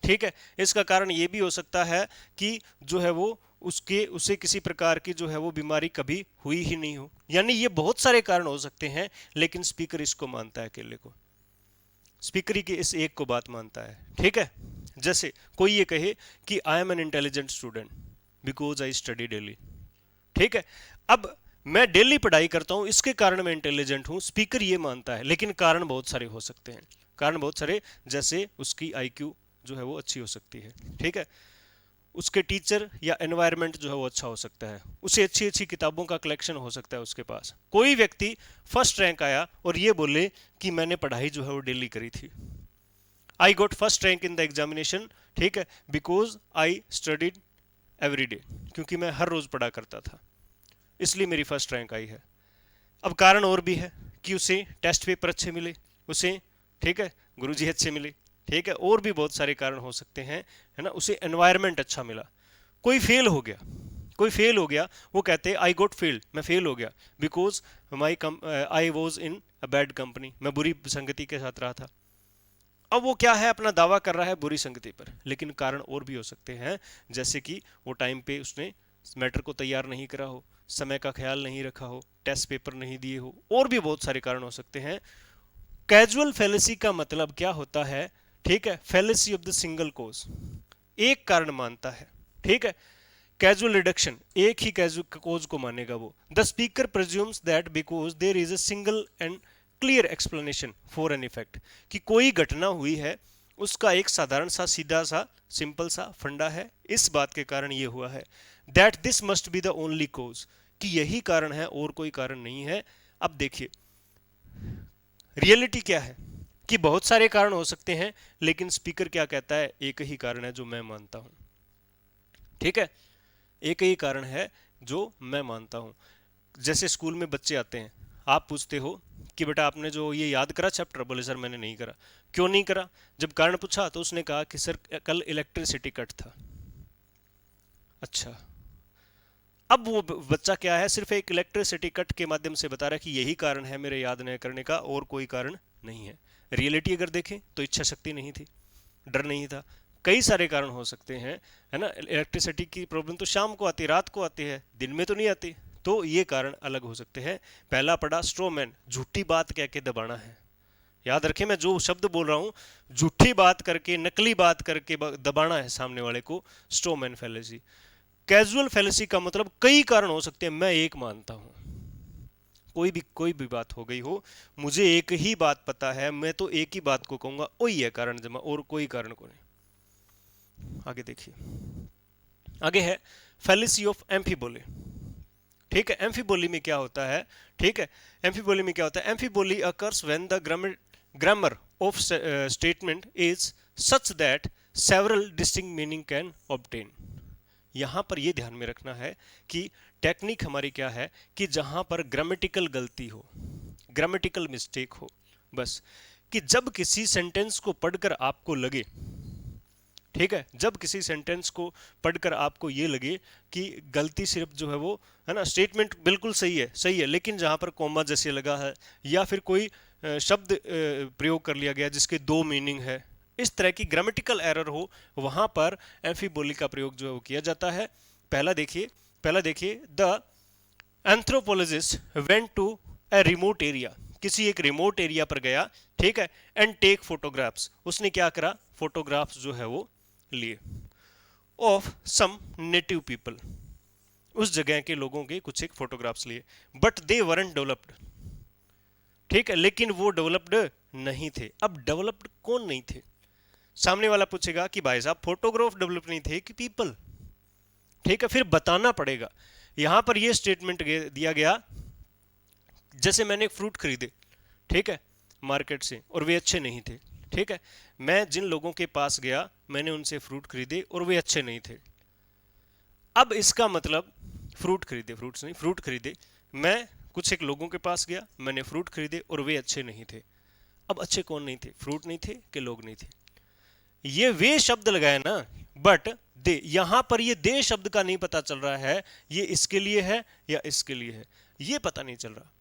ठीक है, इसका कारण ये भी हो सकता है कि जो है वो उसे किसी प्रकार की जो है वो बीमारी कभी हुई ही नहीं हो। यानी ये बहुत सारे कारण हो सकते हैं, लेकिन स्पीकर इसको मानता है अकेले को, स्पीकर ही की इस एक को बात मानता है। ठीक है, जैसे कोई ये कहे कि I am an intelligent student because I study daily. ठीक है, अब मैं डेली पढ़ाई करता हूं, इसके कारण मैं इंटेलिजेंट हूं, स्पीकर ये मानता है। लेकिन कारण बहुत सारे हो सकते हैं, कारण बहुत सारे, जैसे उसकी आईक्यू जो है वो अच्छी हो सकती है। ठीक है, उसके टीचर या एनवायरनमेंट जो है वो अच्छा हो सकता है, उसे अच्छी अच्छी किताबों का कलेक्शन हो सकता है उसके पास। कोई व्यक्ति फर्स्ट रैंक आया और ये बोले कि मैंने पढ़ाई जो है वो डेली करी थी, I got first rank in the examination, ठीक है, because I studied every day, क्योंकि मैं हर रोज पढ़ा करता था, इसलिए मेरी फर्स्ट रैंक आई है। अब कारण और भी है कि उसे टेस्ट पेपर अच्छे मिले, उसे, ठीक है, गुरुजी अच्छे मिले, ठीक है, और भी बहुत सारे कारण हो सकते हैं, है ना, उसे एनवायरनमेंट अच्छा मिला। कोई फेल हो गया, कोई फेल हो गया, वो कहते हैं आई गॉट फेल्ड, मैं फेल हो गया, because I was in a bad company, मैं बुरी संगति के साथ रहा था। अब वो क्या है, अपना दावा कर रहा है बुरी संगति पर, लेकिन कारण और भी हो सकते हैं, जैसे कि वो टाइम पे उसने मैटर को तैयार नहीं करा हो, समय का ख्याल नहीं रखा हो, टेस्ट पेपर नहीं दिए हो, और भी बहुत सारे कारण हो सकते हैं। कैजुअल फेलेसी का मतलब क्या होता है, ठीक है, फेलेसी ऑफ द सिंगल कोज, एक कारण मानता है। ठीक है, कैजुअल रिडक्शन, एक ही कैजुअल कोज को मानेगा वो। The speaker presumes that because there is a single and clear explanation for an effect, कि कोई घटना हुई है, उसका एक साधारण सा, सीधा सा, सिंपल सा फंडा है, इस बात के कारण ये हुआ है। That this must be the only cause, कि यही कारण है और कोई कारण नहीं है। अब देखिए रियलिटी क्या है कि बहुत सारे कारण हो सकते हैं, लेकिन स्पीकर क्या कहता है, एक ही कारण है जो मैं मानता हूं। ठीक है, एक ही कारण है जो मैं मानता हूं। जैसे स्कूल में बच्चे आते हैं, आप पूछते हो कि बेटा आपने जो ये याद करा चैप्टर, बोले सर मैंने नहीं करा। क्यों नहीं करा? जब कारण पूछा तो उसने कहा कि सर कल इलेक्ट्रिसिटी कट था। अच्छा, अब वो बच्चा क्या है, सिर्फ एक इलेक्ट्रिसिटी कट के माध्यम से बता रहा है कि यही कारण है मेरे याद नहीं करने का, और कोई कारण नहीं है। रियलिटी अगर देखें तो इच्छा शक्ति नहीं थी, डर नहीं था, कई सारे कारण हो सकते हैं, है ना। इलेक्ट्रिसिटी की प्रॉब्लम तो शाम को आती है, रात को आती है, दिन में तो नहीं आती, तो ये कारण अलग हो सकते हैं। पहला पड़ा स्ट्रोमैन, झूठी बात कह के दबाना है। याद रखें, मैं जो शब्द बोल रहा हूं, झूठी बात करके, नकली बात करके दबाना है सामने वाले को, स्ट्रोमैन फैलेसी। कैजुअल फैलेसी का मतलब कई कारण हो सकते हैं, मैं एक मानता हूं, कोई भी बात हो गई हो, मुझे एक ही बात पता है, मैं तो एक ही बात को कहूंगा, वही है कारण जमा, और कोई कारण को नहीं। आगे देखिए, आगे है फैलेसी ऑफ एम्फीबोली। ठीक है, एम्फीबोली में क्या होता है, ठीक है, एम्फीबोली में क्या होता है, amphiboly occurs when the grammar of statement is such that several distinct meaning can obtain. यहां पर यह ध्यान में रखना है कि टेक्निक हमारी क्या है, कि जहां पर ग्रामेटिकल गलती हो, ग्रामेटिकल मिस्टेक हो, बस, कि जब किसी सेंटेंस को पढ़कर आपको लगे, ठीक है, जब किसी सेंटेंस को पढ़कर आपको ये लगे कि गलती सिर्फ जो है वो, है ना, स्टेटमेंट बिल्कुल सही है, लेकिन जहां पर कॉमा जैसे लगा है, या फिर कोई शब्द प्रयोग कर लिया गया जिसके दो मीनिंग है, इस तरह की ग्रामेटिकल एरर हो, वहां पर एम्फीबोली का प्रयोग जो है वो किया जाता है। पहला देखिए the anthropologist went to a remote area, किसी एक रिमोट एरिया पर गया, ठीक है, एंड टेक फोटोग्राफ्स, उसने क्या करा, फोटोग्राफ्स जो है वो लिए, ऑफ सम नेटिव पीपल, उस जगह के लोगों के कुछ एक फोटोग्राफ्स लिए, बट दे वरंट डेवलप्ड, ठीक है, लेकिन वो डेवलप्ड नहीं थे। अब डेवलप्ड कौन नहीं थे? सामने वाला पूछेगा कि भाई साहब फोटोग्राफ डेवलप नहीं थे कि पीपल, ठीक है, फिर बताना पड़ेगा। यहां पर ये स्टेटमेंट दिया गया, जैसे मैंने एक फ्रूट खरीदे, ठीक है, मार्केट से, और वे अच्छे नहीं थे, ठीक है, मैं जिन लोगों के पास गया मैंने उनसे फ्रूट खरीदे और वे अच्छे नहीं थे। अब इसका मतलब फ्रूट खरीदे, फ्रूट्स नहीं, फ्रूट खरीदे, मैं कुछ एक लोगों के पास गया, मैंने फ्रूट खरीदे और वे अच्छे नहीं थे। अब अच्छे कौन नहीं थे, फ्रूट नहीं थे कि लोग नहीं थे? ये वे शब्द लगाए ना, बट दे, यहां पर ये दे शब्द का नहीं पता चल रहा है ये इसके लिए है या इसके लिए है, ये पता नहीं चल रहा।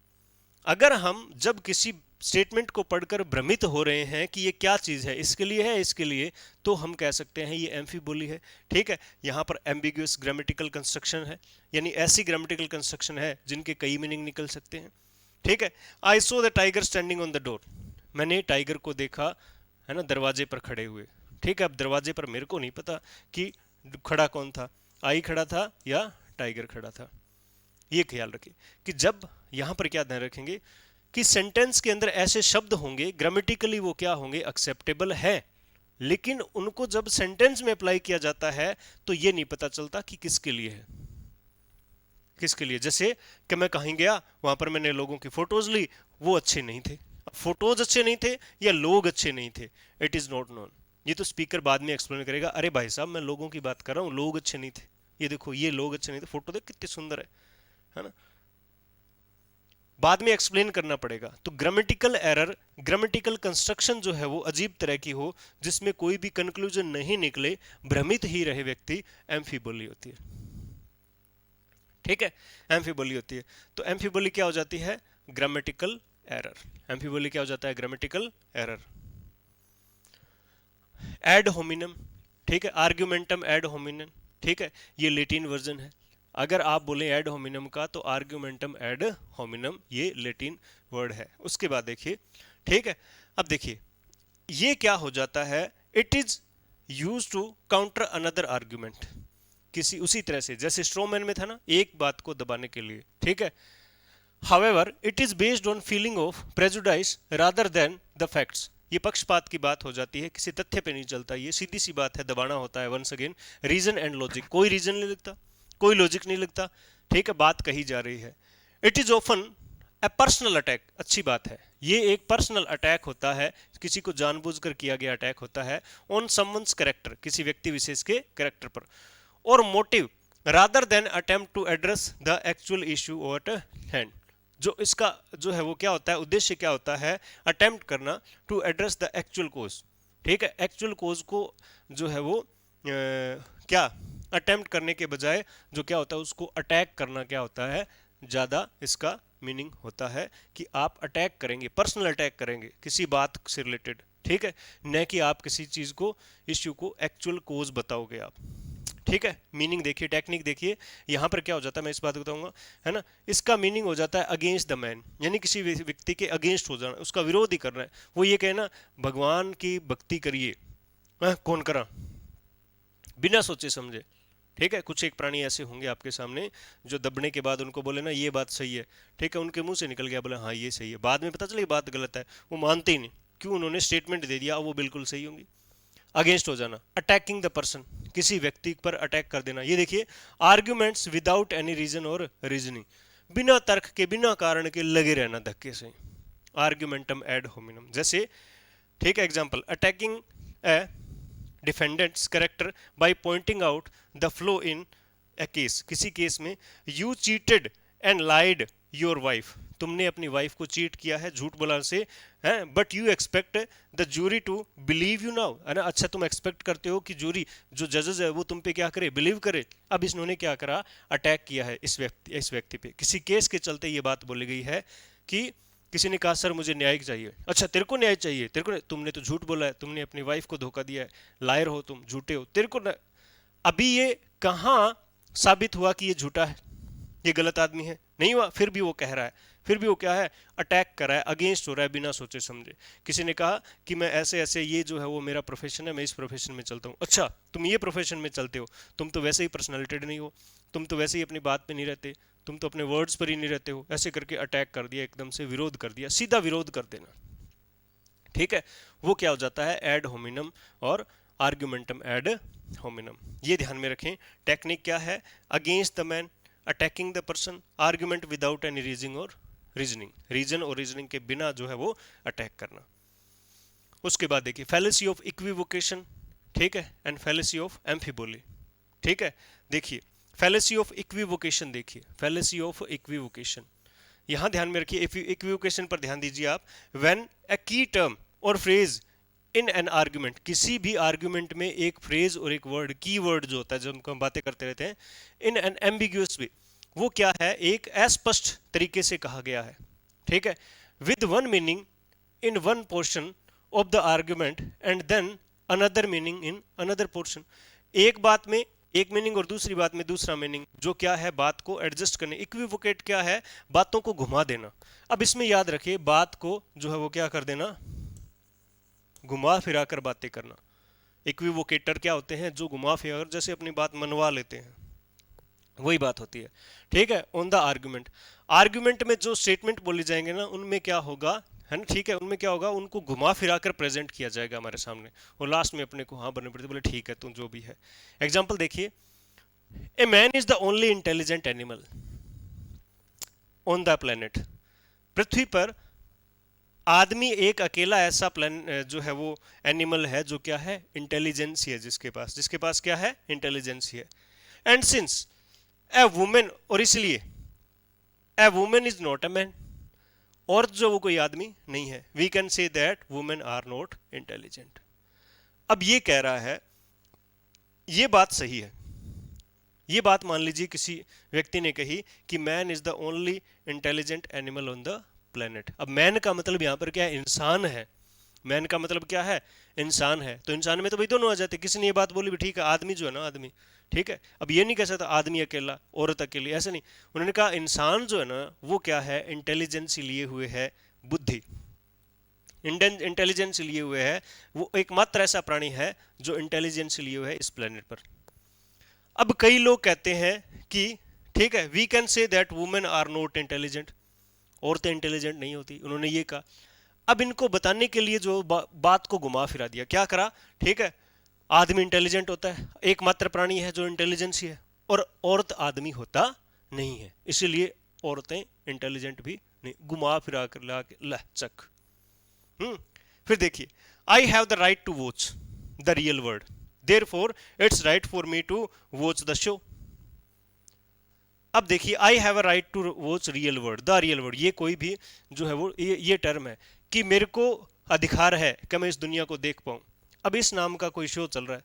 अगर हम जब किसी स्टेटमेंट को पढ़कर भ्रमित हो रहे हैं कि ये क्या चीज है, इसके लिए है इसके लिए, तो हम कह सकते हैं ये एम्फीबोली है, ठीक है। यहां पर एम्बिगुअस ग्रामेटिकल कंस्ट्रक्शन है, यानी ऐसी ग्रामेटिकल कंस्ट्रक्शन है जिनके कई मीनिंग निकल सकते हैं, ठीक है। I saw the tiger standing on the door, मैंने टाइगर को देखा, है ना, दरवाजे पर खड़े हुए, ठीक है। अब दरवाजे पर मेरे को नहीं पता कि खड़ा कौन था, आई खड़ा था या टाइगर खड़ा था। ये ख्याल रखिए कि जब यहां पर क्या ध्यान रखेंगे कि सेंटेंस के अंदर ऐसे शब्द होंगे, ग्रामेटिकली वो क्या होंगे, एक्सेप्टेबल है, लेकिन उनको जब सेंटेंस में अप्लाई किया जाता है तो ये नहीं पता चलता कि किसके लिए है, किसके लिए। जैसे कि मैं कहीं गया, वहां पर मैंने लोगों की फोटोज ली, वो अच्छे नहीं थे। फोटोज अच्छे नहीं थे या लोग अच्छे नहीं थे, इट इज नॉट नोन। ये तो स्पीकर बाद में एक्सप्लेन करेगा, अरे भाई साहब मैं लोगों की बात कर रहा हूँ, लोग अच्छे नहीं थे, ये देखो ये लोग अच्छे नहीं थे, फोटो देख कितनी सुंदर है ना, बाद में एक्सप्लेन करना पड़ेगा। तो ग्रामेटिकल एरर, ग्रामेटिकल कंस्ट्रक्शन जो है वो अजीब तरह की हो, जिसमें कोई भी कंक्लूजन नहीं निकले, भ्रमित ही रहे व्यक्ति, एम्फीबोली होती है, ठीक है, एम्फीबोली होती है। तो एम्फीबोली क्या हो जाती है, ग्रामेटिकल एरर। एम्फीबोली क्या हो जाता है, ग्रामेटिकल एरर। एड होमिनम, ठीक है, आर्ग्यूमेंटम एड होमिनम, ठीक है, ये लेटिन वर्जन है। अगर आप बोले एड होमिनम का तो आर्ग्यूमेंटम एड होमिनम ये लेटिन वर्ड है। उसके बाद देखिए, ठीक है, अब देखिए ये क्या हो जाता है, it is use to counter another argument, किसी उसी तरह से जैसे स्ट्रोमैन में था ना, एक बात को दबाने के लिए, ठीक है। However it is based on feeling of prejudice rather than the facts, ये पक्षपात की बात हो जाती है, किसी तथ्य पे नहीं चलता, ये सीधी सी बात है, दबाना होता है। Once again reason and logic, कोई रीजन नहीं लिखता, कोई लॉजिक नहीं लिखता, ठीक है, बात कही जा रही है। It is often A personal attack, अच्छी बात है, ये एक पर्सनल अटैक होता है, किसी को जानबूझकर किया गया अटैक होता है, ऑन समवंस कैरेक्टर, किसी व्यक्ति विशेष के कैरेक्टर पर, और motive rather than attempt to address the actual issue at hand, जो इसका जो है वो क्या होता है, उद्देश्य क्या होता है, अटेम्प्ट करना टू एड्रेस द एक्चुअल कोज, ठीक है, एक्चुअल कोज को जो है वो क्या अटेम्प्ट करने के बजाय जो क्या होता है उसको अटैक करना क्या होता है, ज़्यादा इसका मीनिंग होता है कि आप अटैक करेंगे, पर्सनल अटैक करेंगे किसी बात से रिलेटेड, ठीक है, न कि आप किसी चीज़ को, इश्यू को एक्चुअल कोज बताओगे आप, ठीक है। मीनिंग देखिए, टेक्निक देखिए, यहां पर क्या हो जाता है, मैं इस बात बताऊंगा, है ना, इसका मीनिंग हो जाता है अगेंस्ट द मैन, यानी किसी व्यक्ति के अगेंस्ट हो जाना, उसका विरोध ही करना है। वो ये कहना भगवान की भक्ति करिए, कौन करा, बिना सोचे समझे, ठीक है। कुछ एक प्राणी ऐसे होंगे आपके सामने जो दबने के बाद उनको बोले ना ये बात सही है, ठीक है, उनके मुंह से निकल गया बोले हाँ ये सही है, बाद में पता चला ये बात गलत है, वो मानते ही नहीं, क्यों, उन्होंने स्टेटमेंट दे दिया, वो बिल्कुल सही होंगी। अगेंस्ट हो जाना, अटैकिंग द पर्सन, किसी व्यक्ति पर अटैक कर देना। ये देखिए, आर्ग्यूमेंट्स विदाउट एनी रीजन और रीजनिंग, बिना तर्क के बिना कारण के लगे रहना धक्के से, आर्ग्यूमेंटम एड होमिनम। जैसे ठीक है, example, attacking a defendant's character by pointing out the flaw in a case, किसी केस में you cheated and lied your wife, तुमने अपनी वाइफ को चीट किया है, झूठ बोला से है, but you expect the jury to believe you now, है ना, अच्छा तुम एक्सपेक्ट करते हो कि जूरी जो जजेस है वो तुम पे क्या करे, बिलीव करे। अब इन्होंने क्या करा, अटैक किया है इस व्यक्ति पे, किसी केस के चलते ये बात बोली गई है कि किसी ने कहा सर मुझे न्याय चाहिए, अच्छा तेरे को न्याय चाहिए, तेरे को, तुमने तो झूठ बोला है, तुमने अपनी वाइफ को धोखा दिया है, लायर हो तुम, झूठे हो, तेरे को अभी ये कहाँ साबित हुआ कि ये झूठा है, ये गलत आदमी है, नहीं हुआ, फिर भी वो कह रहा है, फिर भी वो क्या है, अटैक कर रहा है, अगेंस्ट हो रहा है बिना सोचे समझे। किसी ने कहा कि मैं ऐसे ऐसे, ये जो है वो मेरा प्रोफेशन है, मैं इस प्रोफेशन में चलता हूँ। अच्छा, तुम ये प्रोफेशन में चलते हो, तुम तो वैसे ही पर्सनैलिटेड नहीं हो, तुम तो वैसे ही अपनी बात पे नहीं रहते, तुम तो अपने वर्ड्स पर ही नहीं रहते हो, ऐसे करके अटैक कर दिया, एकदम से विरोध कर दिया, सीधा विरोध कर देना। ठीक है, वो क्या हो जाता है, एड होमिनम और आर्ग्यूमेंटम एड होमिनम। ये ध्यान में रखें। टेक्निक क्या है, against the man, attacking the person, argument without any reasoning और रीजनिंग, रीजन और रीजनिंग के बिना जो है वो अटैक करना। उसके बाद देखिए फैलेसी ऑफ इक्विवोकेशन, ठीक है, एंड फैलेसी ऑफ एम्फिबोली। ठीक है, देखिए फैलेसी ऑफ इक्विवोकेशन, देखिए फैलेसी ऑफ इक्विवोकेशन, यहां ध्यान में रखिए, इक्विवोकेशन पर ध्यान दीजिए आप। व्हेन अ की टर्म और फ्रेज इन एन आर्ग्यूमेंट, किसी भी आर्ग्यूमेंट में एक फ्रेज और एक वर्ड, की वर्ड जो होता है, जो हम बातें करते रहते हैं, इन एन एम्बिग्यूअस वे, वो क्या है, एक अस्पष्ट तरीके से कहा गया है। ठीक है, with one meaning in one portion of the argument and then another meaning in another portion, एक बात में एक मीनिंग और दूसरी बात में दूसरा मीनिंग, जो क्या है, बात को एडजस्ट करने। इक्विवोकेट क्या है, बातों को घुमा देना। अब इसमें याद रखिए, बात को जो है वो क्या कर देना, घुमा फिरा कर बातें करना। इक्विवोकेटर क्या होते हैं, जो घुमा फिरा कर जैसे अपनी बात मनवा लेते हैं, वही बात होती है। ठीक है, ऑन द आर्ग्यूमेंट, आर्ग्यूमेंट में जो स्टेटमेंट बोले जाएंगे ना, उनमें क्या होगा, है ना, ठीक है, उनमें क्या होगा, उनको घुमा फिरा कर प्रेजेंट किया जाएगा हमारे सामने, और लास्ट में अपने को हाँ बनने पड़ते, बोले ठीक है तुम जो भी है। एग्जाम्पल देखिए, a man is the only intelligent animal on the planet, पृथ्वी पर आदमी एक अकेला ऐसा प्लान जो है वो एनिमल है, जो क्या है, इंटेलिजेंस है, जिसके पास क्या है, इंटेलिजेंस है। एंड सिंस ए वुमेन, और इसलिए a woman is not a man, और जो वो कोई आदमी नहीं है, we can say that women are not intelligent. अब ये कह रहा है, ये बात सही है, ये बात मान लीजिए किसी व्यक्ति ने कही कि man is the only intelligent animal on the planet. अब मैन का मतलब यहां पर क्या है, इंसान है। मैन का मतलब क्या है, इंसान है। तो इंसान में तो भाई दोनों आ जाते। किसी ने ये बात बोली भी, ठीक है, आदमी जो है ना, आदमी, ठीक है, अब ये नहीं कह सकता आदमी अकेला औरत अकेली, ऐसे नहीं। उन्होंने कहा इंसान जो है ना, वो क्या है, इंटेलिजेंस लिए हुए है, बुद्धि, इंटेलिजेंस लिए हुए है, वो एकमात्र ऐसा प्राणी है जो इंटेलिजेंस लिए हुए है इस प्लेनेट पर। अब कई लोग कहते हैं कि ठीक है, we can say that women are not intelligent, औरतें इंटेलिजेंट नहीं होती, उन्होंने ये कहा। अब इनको बताने के लिए जो बात को घुमा फिरा दिया, क्या करा, ठीक है, आदमी इंटेलिजेंट होता है, एकमात्र प्राणी है जो इंटेलिजेंस है, और औरत आदमी होता नहीं है, इसीलिए औरतें इंटेलिजेंट भी नहीं, घुमा फिरा कर ला के ला चक। फिर देखिए, I have the right to watch the real world, therefore it's right for me to watch the show. अब देखिए, I have a right to watch real world, the real world, ये कोई भी जो है वो ये टर्म है कि मेरे को अधिकार है कि मैं इस दुनिया को देख पाऊं। अब इस नाम का कोई शो चल रहा है,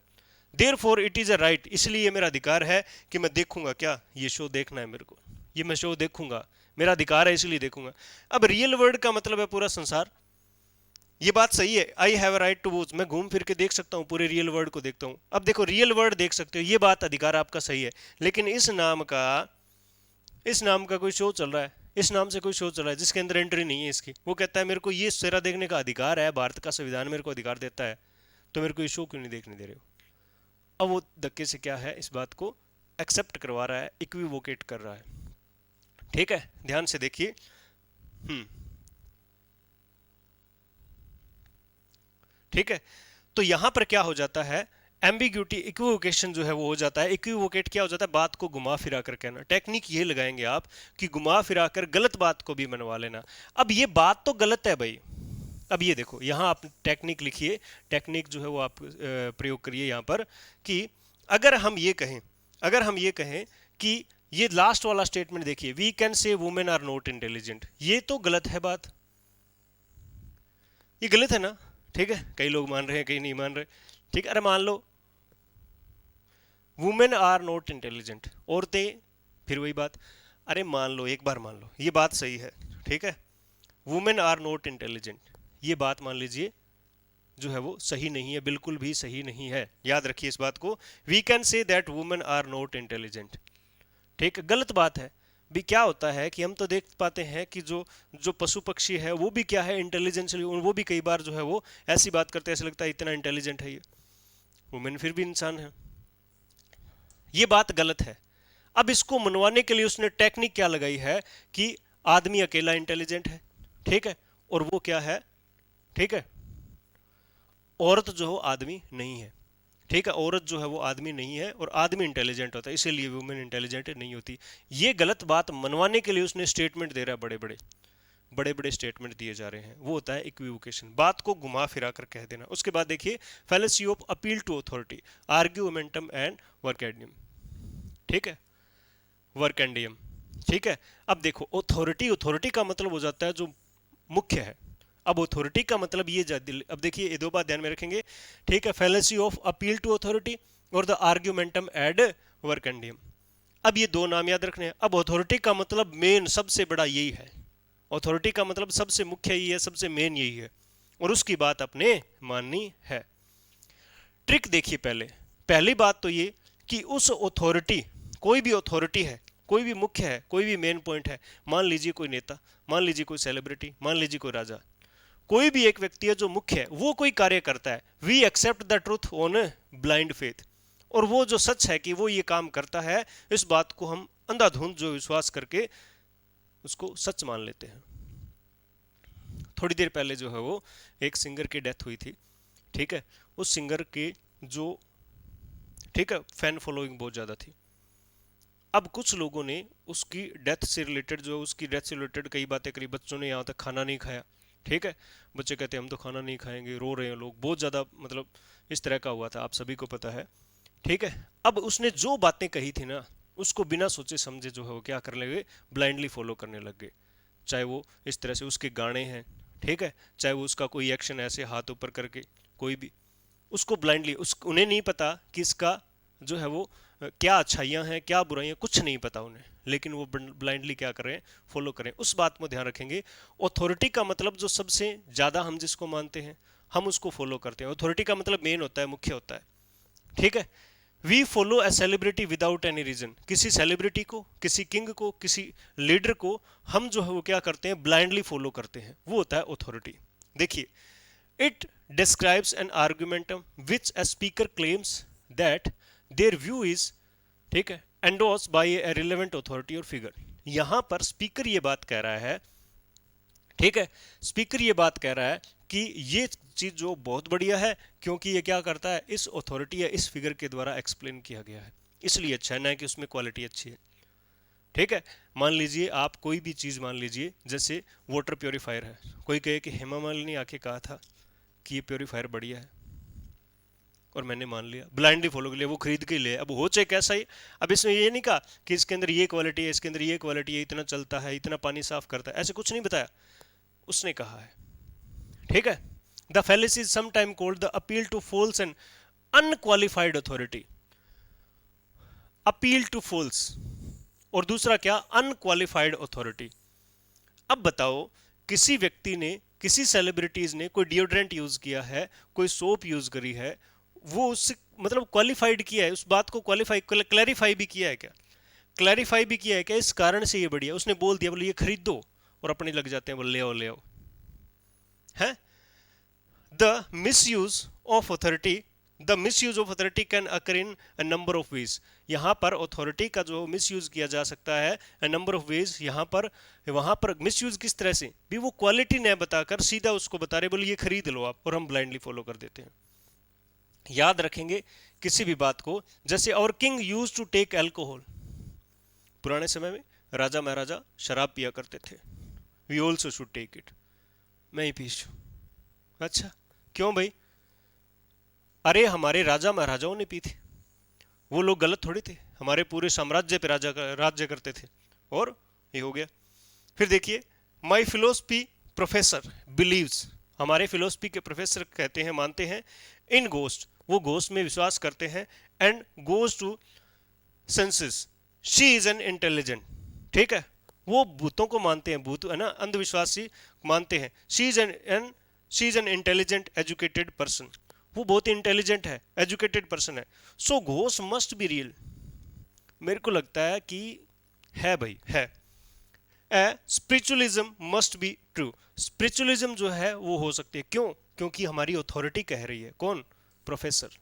therefore it is a right, इसलिए ये मेरा अधिकार है कि मैं देखूंगा, क्या ये शो देखना है मेरे को, ये मैं शो देखूंगा, मेरा अधिकार है इसलिए देखूंगा। अब रियल वर्ल्ड का मतलब है पूरा संसार, ये बात सही है, I have a right to watch, मैं घूम फिर के देख सकता हूँ, पूरे रियल वर्ल्ड को देखता हूँ। अब देखो, रियल वर्ल्ड देख सकते हो, ये बात अधिकार आपका सही है, लेकिन इस नाम का कोई शो चल रहा है, इस नाम से कोई शो चल रहा है जिसके अंदर एंट्री नहीं है इसकी, वो कहता है मेरे को ये सेरा देखने का अधिकार है, भारत का संविधान मेरे को अधिकार देता है, तो मेरे को ये शो क्यों नहीं देखने दे रहे हो। अब वो धक्के से क्या है, इस बात को एक्सेप्ट करवा रहा है, इक्विवोकेट कर रहा है। ठीक है, ध्यान से देखिए। ठीक है, तो यहां पर क्या हो जाता है, एम्बिग्यूटी, इक्विवोकेशन जो है वो हो जाता है। इक्विवोकेट क्या हो जाता है, बात को घुमा फिरा कर कहना। टेक्निक ये लगाएंगे आप कि घुमा फिरा कर गलत बात को भी मनवा लेना। अब ये बात तो गलत है भाई, अब ये देखो, यहां आप टेक्निक लिखिए, टेक्निक जो है वो आप प्रयोग करिए यहां पर कि अगर हम ये कहें, कि ये लास्ट वाला स्टेटमेंट देखिए, we can say women are not intelligent, ये तो गलत है बात, ये गलत है ना। ठीक है, कई लोग मान रहे हैं, कई नहीं मान रहे। ठीक है, अरे मान लो वुमेन आर नॉट इंटेलिजेंट, औरतें, फिर वही बात, अरे मान लो, एक बार मान लो ये बात सही है, ठीक है, वुमेन आर नॉट इंटेलिजेंट, ये बात मान लीजिए जो है वो सही नहीं है, बिल्कुल भी सही नहीं है। याद रखिए इस बात को, we can say that women are not intelligent, ठीक, गलत बात है। भी क्या होता है कि हम तो देख पाते हैं कि जो जो पशु पक्षी है वो भी क्या है, इंटेलिजेंशियली वो भी कई बार जो है वो ऐसी बात करते हैं, ऐसा लगता है इतना इंटेलिजेंट है ये। वुमेन फिर भी इंसान है। ये बात गलत है। अब इसको मनवाने के लिए उसने टेक्निक क्या लगाई है कि आदमी अकेला इंटेलिजेंट है, ठीक है, और वो क्या है, ठीक है, औरत जो हो आदमी नहीं है, ठीक है, औरत जो है वो आदमी नहीं है और आदमी इंटेलिजेंट होता है, इसीलिए वुमेन इंटेलिजेंट नहीं होती। ये गलत बात मनवाने के लिए उसने स्टेटमेंट दे रहा है, बड़े बड़े स्टेटमेंट दिए जा रहे हैं, वो होता है इक्विवोकेशन, बात को घुमा फिरा कर कह देना। उसके बाद देखिए fallacy of appeal to authority, argumentum ad verecundiam, ठीक है, वर्केंडियम, ठीक है। अब देखो ऑथोरिटी का मतलब हो जाता है जो मुख्य है। अब अथॉरिटी का मतलब ये अब देखिए ये दो बात ध्यान में रखेंगे, ठीक है, fallacy of appeal to authority और द आर्ग्यूमेंटम एड वर्केंडियम। अब ये दो नाम याद रखने हैं। अब अथॉरिटी का मतलब मेन सबसे बड़ा यही है, अथॉरिटी का मतलब सबसे मुख्य यही है, सबसे मेन यही है, और उसकी बात अपने माननी है। ट्रिक देखिए, पहली बात तो ये कि उस अथॉरिटी, कोई भी अथॉरिटी है, कोई भी मुख्य है, कोई भी मेन पॉइंट है, मान लीजिए कोई नेता, मान लीजिए कोई सेलिब्रिटी, मान लीजिए कोई राजा, कोई भी एक व्यक्ति है जो मुख्य है, वो कोई कार्य करता है, we accept the truth on blind faith, और वो जो सच है कि वो ये काम करता है, इस बात को हम अंधाधुंध जो विश्वास करके उसको सच मान लेते हैं। थोड़ी देर पहले जो है वो एक सिंगर की डेथ हुई थी, ठीक है, उस सिंगर के जो, ठीक है, फैन फॉलोइंग बहुत ज़्यादा थी। अब कुछ लोगों ने उसकी डेथ से रिलेटेड, जो उसकी डेथ से रिलेटेड कई बातें करी, बच्चों ने यहाँ तक खाना नहीं खाया, ठीक है, बच्चे कहते हैं हम तो खाना नहीं खाएंगे, रो रहे हैं लोग, बहुत ज़्यादा मतलब इस तरह का हुआ था, आप सभी को पता है, ठीक है। अब उसने जो बातें कही थी ना, उसको बिना सोचे समझे जो है वो क्या करने लगे, ब्लाइंडली फॉलो करने लग गए। चाहे वो इस तरह से उसके गाने हैं, ठीक है, चाहे वो उसका कोई एक्शन ऐसे हाथ ऊपर करके, कोई भी उसको ब्लाइंडली, उस उन्हें नहीं पता कि इसका जो है वो क्या अच्छाइयाँ हैं क्या बुराइयाँ, कुछ नहीं पता उन्हें, लेकिन वो ब्लाइंडली क्या कर रहे हैं, फॉलो करें। उस बात को ध्यान रखेंगे। अथॉरिटी का मतलब जो सबसे ज़्यादा हम जिसको मानते हैं, हम उसको फॉलो करते हैं। अथॉरिटी का मतलब मेन होता है, मुख्य होता है, ठीक है। We follow a celebrity without any reason, किसी सेलिब्रिटी को, किसी किंग को, किसी लीडर को हम जो है वो क्या करते हैं, ब्लाइंडली फॉलो करते हैं, वो होता है अथॉरिटी। देखिए, it describes an argumentum which a speaker claims that their view is, ठीक है, endorsed by a relevant authority or figure। यहां पर स्पीकर ये बात कह रहा है, ठीक है, स्पीकर ये बात कह रहा है कि ये चीज जो बहुत बढ़िया है, क्योंकि ये क्या करता है, इस अथॉरिटी या इस फिगर के द्वारा एक्सप्लेन किया गया है, इसलिए अच्छा है, ना कि उसमें क्वालिटी अच्छी है, ठीक है। मान लीजिए आप कोई भी चीज मान लीजिए, जैसे वाटर प्योरीफायर है, कोई कहे कि हेमा मालिनी आके कहा था कि ये प्योरीफायर बढ़िया है, और मैंने मान लिया, ब्लाइंडली फॉलो कर लिया, वो खरीद के ले, अब हो चाहे कैसा ही। अब इसने ये नहीं कहा कि इसके अंदर ये क्वालिटी है, इसके अंदर ये क्वालिटी है, इतना चलता है, इतना पानी साफ करता है, ऐसे कुछ नहीं बताया, उसने कहा है, ठीक है। The fallacy is sometime called the appeal to false and unqualified authority, appeal to false, और दूसरा क्या, अनक्वालिफाइड अथॉरिटी। अब बताओ, किसी व्यक्ति ने, किसी सेलिब्रिटीज ने कोई डिओड्रेंट यूज किया है, कोई सोप यूज करी है, वो उससे मतलब क्वालिफाइड किया है, उस बात को क्वालिफाई, क्लैरिफाई भी किया है क्या, क्लैरिफाई भी किया है क्या, इस कारण से ये बढ़िया, उसने बोल दिया बोले ये खरीद दो, और अपने लग जाते हैं बोले ले आओ ले आओ, है। The misuse of authority, the misuse of authority can occur in a number of ways. यहाँ पर अथॉरिटी का जो मिसयूज किया जा सकता है अ नंबर ऑफ वेज, यहाँ पर, वहाँ पर मिसयूज किस तरह से भी, वो क्वालिटी न बताकर सीधा उसको बता रहे बोले ये खरीद लो आप, और हम ब्लाइंडली फॉलो कर देते हैं। याद रखेंगे किसी भी बात को, जैसे और king use to take alcohol, पुराने समय में राजा महाराजा शराब पिया करते थे, we also should take it, मैं ही पीछू, अच्छा क्यों भाई, अरे हमारे राजा महाराजाओं ने पी थी, वो लोग गलत थोड़ी थे, हमारे पूरे साम्राज्य पे राज्य करते थे, और ये हो गया। फिर देखिए, माई फिलोसफी प्रोफेसर बिलीव्स, हमारे फिलोसफी के प्रोफेसर कहते हैं, मानते हैं, इन गोस्ट, वो गोस्ट में विश्वास करते हैं, and goes to senses, she is an intelligent, ठीक है, वो भूतों को मानते हैं, भूत है ना, अंधविश्वासी मानते हैं, she is an intelligent educated person, वो बहुत ही इंटेलिजेंट है, एजुकेटेड पर्सन है, सो घोस्ट मस्ट बी रियल, मेरे को लगता है कि है भाई है, spiritualism must be true. Spiritualism जो है वो हो सकती है, क्यों? क्योंकि हमारी अथॉरिटी कह रही है। कौन? प्रोफेसर।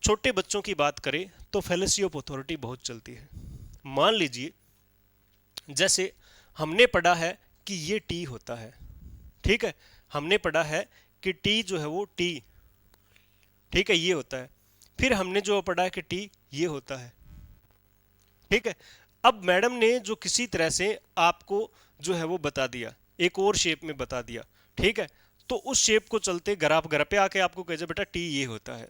छोटे बच्चों की बात करें तो फैलेसी ऑफ अथॉरिटी बहुत चलती है। मान लीजिए जैसे हमने पढ़ा है कि ये टी होता है, ठीक है, हमने पढ़ा है कि टी जो है वो टी, ठीक है, ये होता है। फिर हमने जो पढ़ा है कि टी ये होता है, ठीक है। अब मैडम ने जो किसी तरह से आपको जो है वो बता दिया, एक और शेप में बता दिया, ठीक है, तो उस शेप को चलते घर आप घर पे आके आपको कहे बेटा टी ये होता है,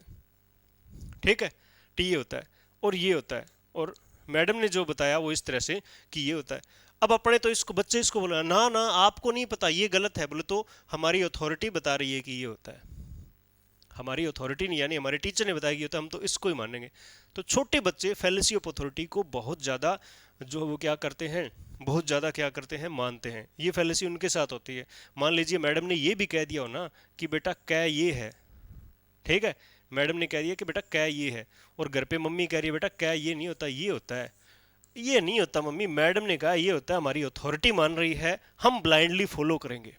ठीक है, टी ये होता है और ये होता है, और मैडम ने जो बताया वो इस तरह से कि ये होता है। अब अपने तो इसको बच्चे इसको बोला ना ना आपको नहीं पता ये गलत है, बोले तो हमारी अथॉरिटी बता रही है कि ये होता है, हमारी अथॉरिटी नहीं, यानी हमारे टीचर ने बताया कि होता है, हम तो इसको ही मानेंगे। तो छोटे बच्चे फैलेसी ऑफ अथॉरिटी को बहुत ज़्यादा जो वो क्या करते हैं, बहुत ज़्यादा क्या करते हैं, मानते हैं। ये फैलेसी उनके साथ होती है। मान लीजिए मैडम ने ये भी कह दिया हो ना कि बेटा कै ये है, ठीक है, मैडम ने कह दिया कि बेटा कै ये है, और घर पे मम्मी कह रही है बेटा कै ये नहीं होता ये होता है। ये नहीं होता मम्मी, मैडम ने कहा ये होता है, हमारी अथॉरिटी मान रही है, हम ब्लाइंडली फॉलो करेंगे,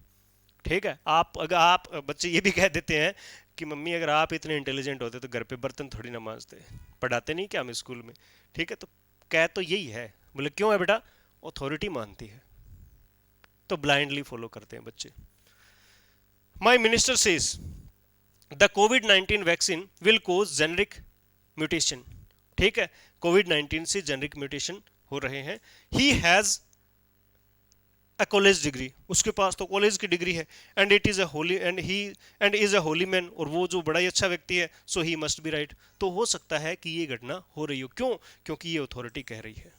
ठीक है। आप अगर आप बच्चे ये भी कह देते हैं कि मम्मी अगर आप इतने इंटेलिजेंट होते तो घर पे बर्तन थोड़ी ना मांजते, पढ़ाते नहीं क्या हम स्कूल में, ठीक है। तो कह तो यही है। बोले क्यों है बेटा? अथॉरिटी मानती है, तो ब्लाइंडली फॉलो करते हैं बच्चे। माई मिनिस्टर सेज द कोविड-19 vaccine will cause genetic mutation, ठीक है, कोविड-19 से जेनरिक म्यूटेशन हो रहे हैं। He has a college degree, उसके पास तो कॉलेज की डिग्री है, and it is a holy and he and is a holy man, और वो जो बड़ा ही अच्छा व्यक्ति है, so he must be right. तो हो सकता है कि ये घटना हो रही हो, क्यों? क्योंकि ये अथॉरिटी कह रही है।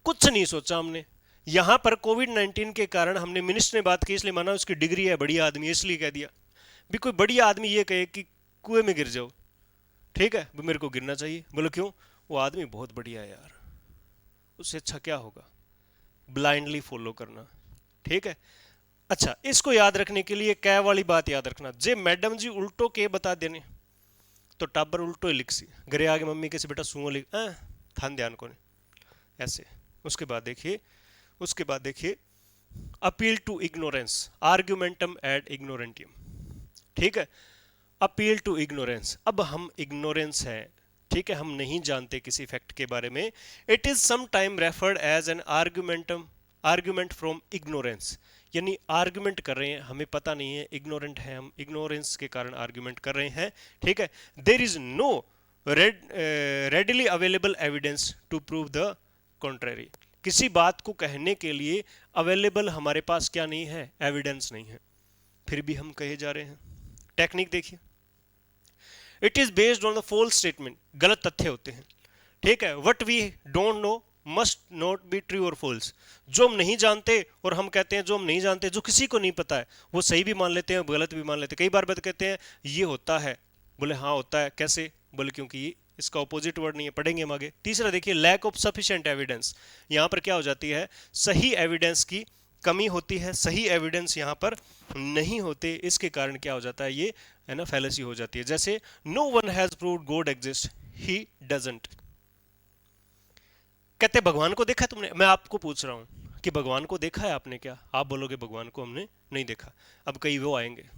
कुछ नहीं सोचा हमने, यहां पर कोविड-19 के कारण हमने मिनिस्टर ने बात की इसलिए माना उसकी डिग्री है, बढ़िया आदमी है, इसलिए कह दिया। भी कोई बढ़िया आदमी ये कहे कि कुएं में गिर जाओ, ठीक है, मेरे को गिरना चाहिए, बोलो क्यों? वो आदमी बहुत बढ़िया है यार, उससे अच्छा क्या होगा? ब्लाइंडली फॉलो करना, ठीक है। अच्छा, इसको याद रखने के लिए कै वाली बात याद रखना, जे मैडम जी उल्टो के बता देने तो टाबर उल्टो ही लिख सी, घरे आगे मम्मी कैसे बेटा सुओ लिख थान ध्यान को नहीं ऐसे। उसके बाद देखिए, उसके बाद देखिए अपील टू इग्नोरेंस, आर्ग्यूमेंटम एड इग्नोरेंटियम, ठीक है, अपील टू इग्नोरेंस। अब हम इग्नोरेंस है, ठीक है, हम नहीं जानते किसी फैक्ट के बारे में। It is some time referred as an argumentum, argument from ignorance, यानी आर्ग्यूमेंट कर रहे हैं, हमें पता नहीं है, इग्नोरेंट है हम, इग्नोरेंस के कारण आर्ग्यूमेंट कर रहे हैं, ठीक है। There is no readily available evidence to prove the contrary, किसी बात को कहने के लिए अवेलेबल हमारे पास क्या नहीं है, एविडेंस नहीं है, फिर भी हम कहे जा रहे हैं। टेक्निक देखिए, it is based on the false statement, गलत तथ्य होते हैं, ठीक है। What we don't know must not be true और फॉल्स, जो हम नहीं जानते और हम कहते हैं जो हम नहीं जानते, जो किसी को नहीं पता है वो सही भी मान लेते हैं, गलत भी मान लेते हैं। कई बार बात कहते हैं ये होता है, बोले हाँ होता है, कैसे? बोले क्योंकि ये इसका ऑपोजिट वर्ड नहीं है, पढ़ेंगे हम आगे। तीसरा देखिए लैक ऑफ सफिशिएंट एविडेंस, यहाँ पर क्या हो जाती है, सही एविडेंस की कमी होती है, सही एविडेंस यहाँ पर नहीं होते, इसके कारण क्या हो जाता है, ये है ना फैलेसी हो जाती है। जैसे no one has proved God exist, he doesn't, कहते भगवान को देखा तुमने? मैं आपको पूछ रहा हूं कि भगवान को देखा है आपने क्या? आप बोलोगे भगवान को हमने नहीं देखा। अब कई वो आएंगे,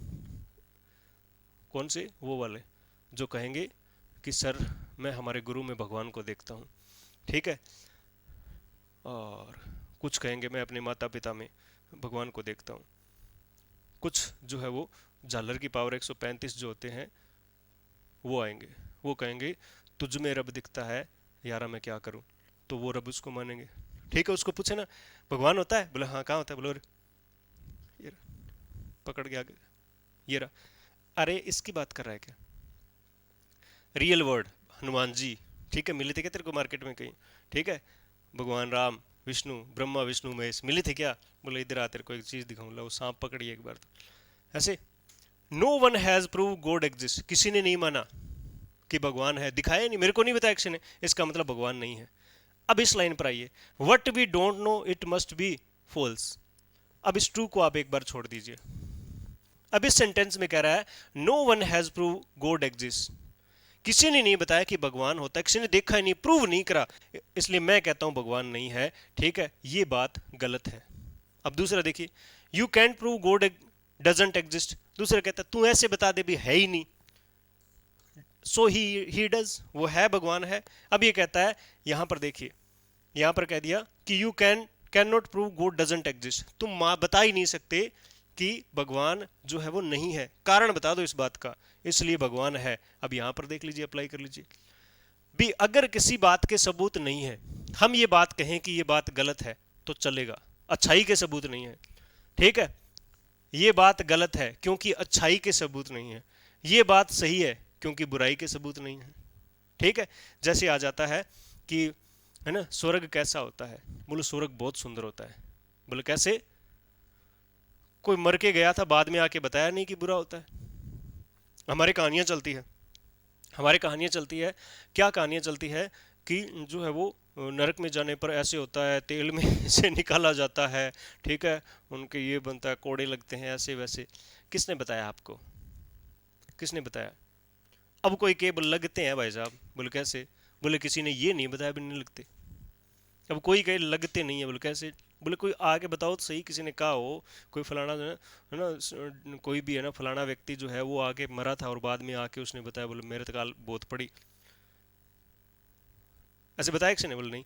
कौन से? वो वाले जो कहेंगे कि सर मैं हमारे गुरु में भगवान को देखता हूं, ठीक है, और कुछ कहेंगे मैं अपने माता पिता में भगवान को देखता हूं। कुछ जो है वो झालर की पावर 135 जो होते हैं वो आएंगे, वो कहेंगे तुझ में रब दिखता है यारा मैं क्या करूं, तो वो रब उसको मानेंगे, ठीक है। उसको पूछे ना भगवान होता है, बोले हाँ कहाँ होता है, बोलो ये पकड़ के आगे ये रहा, अरे इसकी बात कर रहा है क्या? रियल वर्ड हनुमान जी, ठीक है, मिले थे क्या तेरे को मार्केट में कहीं? ठीक है, भगवान राम, विष्णु, ब्रह्मा विष्णु महेश मिले थे क्या? बोले इधर आ तेरे को एक चीज दिखाऊं, लो सांप पकड़िए एक बार तो। ऐसे no one has prove God exist, किसी ने नहीं माना कि भगवान है, दिखाया नहीं, मेरे को नहीं बताया किसी ने, इसका मतलब भगवान नहीं है। अब इस लाइन पर आइए, what we don't know it must be false. अब इस ट्रू को आप एक बार छोड़ दीजिए। अब इस सेंटेंस में कह रहा है no one has prove God exist, किसी ने नहीं बताया कि भगवान होता है, किसी ने देखा ही नहीं, प्रूव नहीं करा, इसलिए मैं कहता हूं भगवान नहीं है। ठीक है, ये बात गलत है। अब दूसरा देखिए, you can prove God doesn't exist. दूसरा कहता है तू ऐसे बता दे भी है ही नहीं, सो ही डज, वो है, भगवान है। अब ये कहता है, यहां पर देखिए, यहां पर कह दिया कि you can not prove God doesn't exist, तुम बता ही नहीं सकते कि भगवान जो है वो नहीं है, कारण बता दो इस बात का, इसलिए भगवान है। अब यहां पर देख लीजिए, अप्लाई कर लीजिए भी, अगर किसी बात के सबूत नहीं है, हम ये बात कहें कि ये बात गलत है तो चलेगा, अच्छाई के सबूत नहीं है। ठीक है, ये बात गलत है क्योंकि अच्छाई के सबूत नहीं है, ये बात सही है क्योंकि बुराई के सबूत नहीं है। ठीक है, जैसे आ जाता है कि, है ना, स्वर्ग कैसा होता है, बोलो स्वर्ग बहुत सुंदर होता है। बोले कैसे? कोई मर के गया था, बाद में आके बताया नहीं कि बुरा होता है। हमारी कहानियां चलती है, हमारी कहानियां चलती है, क्या कहानियां चलती है कि जो है वो नरक में जाने पर ऐसे होता है, तेल में से निकाला जाता है, ठीक है, उनके ये बनता है, कोड़े लगते हैं, ऐसे वैसे। किसने बताया आपको? किसने बताया? अब कोई के बोले लगते हैं भाई साहब, बोले कैसे? बोले किसी ने ये नहीं बताया भी नहीं लगते। अब कोई कहे लगते नहीं है, बोले कैसे? बोले कोई आके बताओ तो सही, किसी ने कहा हो, कोई फलाना जो है ना, कोई भी है ना, फलाना व्यक्ति जो है वो आके मरा था और बाद में आके उसने बताया, बोले मेरे तकाल बहुत पड़ी, ऐसे बताया किसी ने? बोले नहीं।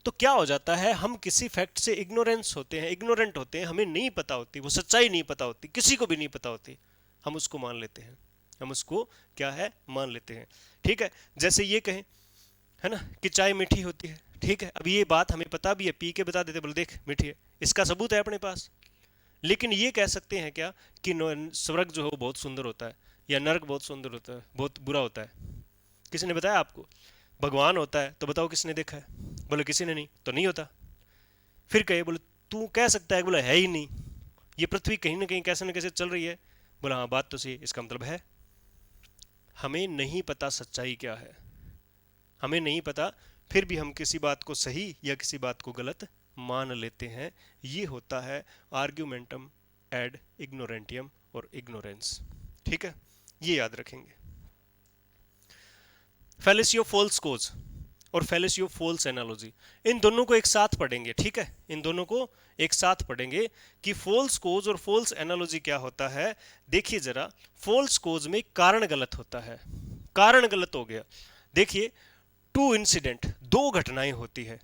तो क्या हो जाता है, हम किसी फैक्ट से इग्नोरेंस होते हैं, इग्नोरेंट होते हैं, हमें नहीं पता होती, वो सच्चाई नहीं पता होती, किसी को भी नहीं पता होती, हम उसको मान लेते हैं, हम उसको क्या है, मान लेते हैं। ठीक है, जैसे ये कहें, है ना, कि चाय मीठी होती है। ठीक है, अब ये बात हमें पता भी है, पी के बता देते, बोले देख मीठी है, इसका सबूत है अपने पास। लेकिन ये कह सकते हैं क्या कि स्वर्ग जो है वो बहुत सुंदर होता है, या नर्क बहुत सुंदर होता है, बहुत बुरा होता है? किसी ने बताया आपको? भगवान होता है तो बताओ किसने देखा है? बोले किसी ने नहीं, तो नहीं होता। फिर कहे, बोले तू कह सकता है, बोले है ही नहीं, ये पृथ्वी कहीं ना कहीं कैसे न कैसे चल रही है। बोला हाँ बात तो सही, इसका मतलब है। हमें नहीं पता सच्चाई क्या है, हमें नहीं पता, फिर भी हम किसी बात को सही या किसी बात को गलत मान लेते हैं। ये होता है आर्ग्यूमेंटम एड इग्नोरेंटियम और इग्नोरेंस। ठीक है, ये याद रखेंगे। फैलेसी ऑफ फॉल्स कोज और फैलेसी ऑफ फॉल्स एनालॉजी, इन दोनों को एक साथ पढ़ेंगे। ठीक है, इन दोनों को एक साथ पढ़ेंगे कि फॉल्स कोज और फॉल्स एनालॉजी क्या होता है। देखिए जरा, फॉल्स कोज में कारण गलत होता है, कारण गलत हो गया। देखिए, टू इंसिडेंट, दो घटनाएं होती है,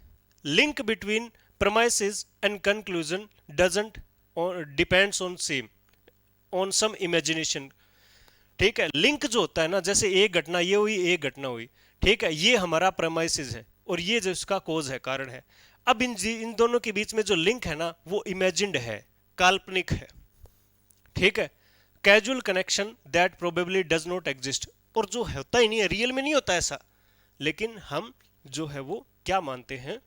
link between premises and conclusion doesn't depends on same on some imagination. ठीक है, लिंक जो होता है ना, जैसे एक घटना ये हुई, एक घटना हुई, ठीक है, ये हमारा प्रमाइसिस है और ये जो इसका कोज है, कारण है। अब इन दोनों के बीच में जो लिंक है ना, वो इमेजिन्ड है, काल्पनिक है। ठीक है, casual connection that probably does not exist, और जो होता ही नहीं है, रियल में नहीं होता ऐसा, लेकिन हम जो है वो क्या मानते हैं,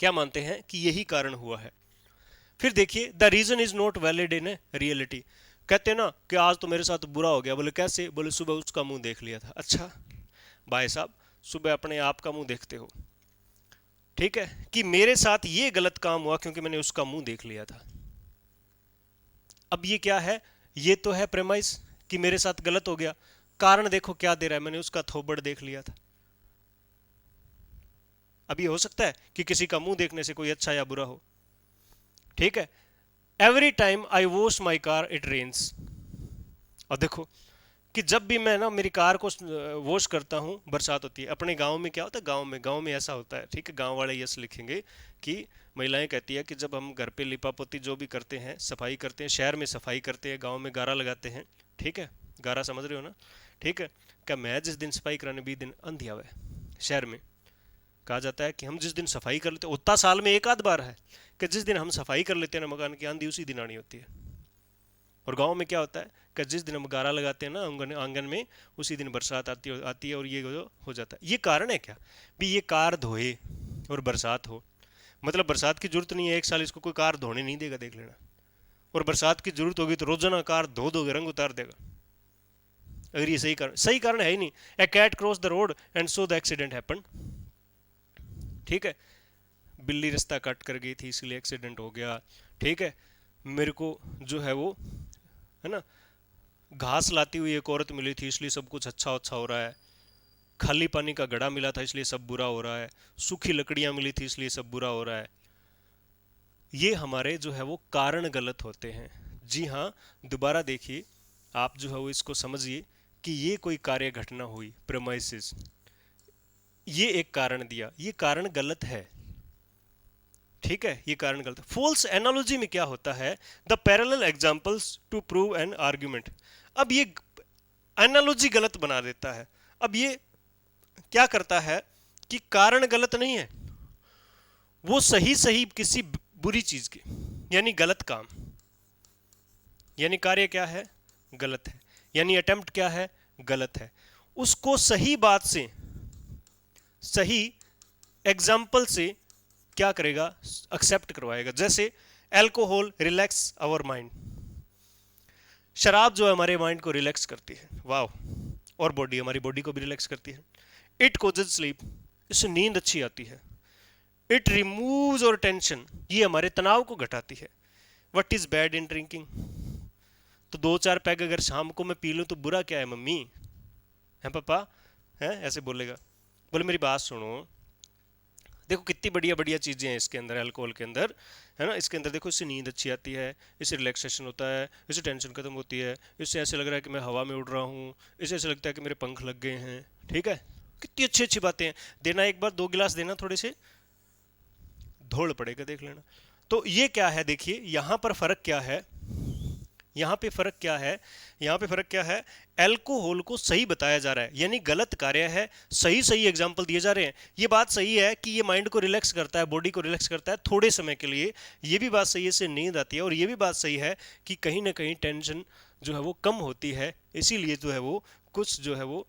क्या मानते हैं कि यही कारण हुआ है। फिर देखिए, the reason is not valid in a reality. कहते हैं ना कि आज तो मेरे साथ बुरा हो गया, बोले कैसे? बोले सुबह उसका मुंह देख लिया था। अच्छा भाई साहब, सुबह अपने आप का मुंह देखते हो, ठीक है, कि मेरे साथ ये गलत काम हुआ क्योंकि मैंने उसका मुंह देख लिया था। अब ये क्या है? ये तो है प्रेमाइस कि मेरे साथ गलत हो गया। कारण देखो क्या दे रहा है, मैंने उसका थोबड़ देख लिया था। अब ये हो सकता है कि किसी का मुंह देखने से कोई अच्छा या बुरा हो। ठीक है, every time I wash my car it rains. और देखो कि जब भी मैं ना मेरी कार को वॉश करता हूँ बरसात होती है। अपने गांव में क्या होता है, गांव में ऐसा होता है, ठीक है, गांव वाले यस लिखेंगे कि महिलाएं कहती है कि जब हम घर पे लिपा पोती जो भी करते हैं, सफाई करते हैं, शहर में सफाई करते हैं, गांव में गारा लगाते हैं, ठीक है, गारा समझ रहे हो ना, ठीक है, क्या मैं जिस दिन सफाई कराने 20 दिन अंधी आवे, शहर में कहा जाता है कि हम जिस दिन सफाई कर लेते हैं, उतना साल में एक आध बार है कि जिस दिन हम सफाई कर लेते हैं ना मकान की, आंधी उसी दिन आनी होती है। और गांव में क्या होता है कि जिस दिन हम गारा लगाते हैं ना आंगन में, उसी दिन बरसात आती है और ये हो जाता है। ये कारण है क्या भी? ये कार धोए और बरसात हो, मतलब बरसात की जरूरत नहीं है, एक साल इसको कोई कार धोने नहीं देगा, देख लेना। और बरसात की जरूरत होगी तो रोजाना कार धो दोगे, रंग उतार देगा। अगर ये सही कारण है ही नहीं। A cat cross the road and so the accident happen. ठीक है, बिल्ली रास्ता कट कर गई थी इसलिए एक्सीडेंट हो गया। ठीक है, मेरे को जो है वो, है ना, घास लाती हुई एक औरत मिली थी इसलिए सब कुछ अच्छा अच्छा हो रहा है। खाली पानी का घड़ा मिला था इसलिए सब बुरा हो रहा है, सूखी लकड़ियां मिली थी इसलिए सब बुरा हो रहा है। ये हमारे जो है वो कारण गलत होते हैं। जी हाँ, दोबारा देखिए, आप जो है वो इसको समझिए कि ये कोई कार्य घटना हुई, प्रेमाइसिस, ये एक कारण दिया, ये कारण गलत है। ठीक है, ये कारण गलत है। फॉल्स एनालॉजी में क्या होता है, the parallel examples to prove an argument. अब ये एनालॉजी गलत बना देता है। अब ये क्या करता है कि कारण गलत नहीं है, वो सही सही किसी बुरी चीज के, यानी गलत काम, यानी कार्य क्या है, गलत है, यानी अटेम्प्ट क्या है, गलत है, उसको सही बात से, सही एग्जाम्पल से क्या करेगा, एक्सेप्ट करवाएगा। जैसे अल्कोहल रिलैक्स आवर माइंड, शराब जो है हमारे माइंड को रिलैक्स करती है, वाह, और बॉडी, हमारी बॉडी को भी रिलैक्स करती है। इट कोजेज स्लीप, इससे नींद अच्छी आती है। इट रिमूव्स और टेंशन, ये हमारे तनाव को घटाती है। What is bad in drinking, तो 2-4 पैग अगर शाम को मैं पी लूं तो बुरा क्या है मम्मी, है पापा, है ऐसे बोलेगा। बोले मेरी बात सुनो, देखो कितनी बढ़िया बढ़िया चीज़ें हैं इसके अंदर, अल्कोहल के अंदर, है ना, इसके अंदर देखो, इससे नींद अच्छी आती है, इससे रिलैक्सेशन होता है, इससे टेंशन खत्म होती है, इससे ऐसे लग रहा है कि मैं हवा में उड़ रहा हूँ, इससे ऐसे लगता है कि मेरे पंख लग गए हैं। ठीक है, कितनी अच्छी अच्छी बातें हैं। देना एक बार 2 गिलास देना, थोड़े से धोड़ पड़ेगा, देख लेना। तो ये क्या है, देखिए यहाँ पर फर्क क्या है, यहाँ पे फर्क क्या है, यहाँ पे फर्क क्या है, अल्कोहल को सही बताया जा रहा है, यानी गलत कार्य है, सही सही एग्जाम्पल दिए जा रहे हैं। ये बात सही है कि ये माइंड को रिलैक्स करता है, बॉडी को रिलैक्स करता है थोड़े समय के लिए, ये भी बात सही है, इससे नींद आती है, और ये भी बात सही है कि कहीं ना कहीं टेंशन जो है वो कम होती है। इसीलिए जो है वो कुछ जो है वो,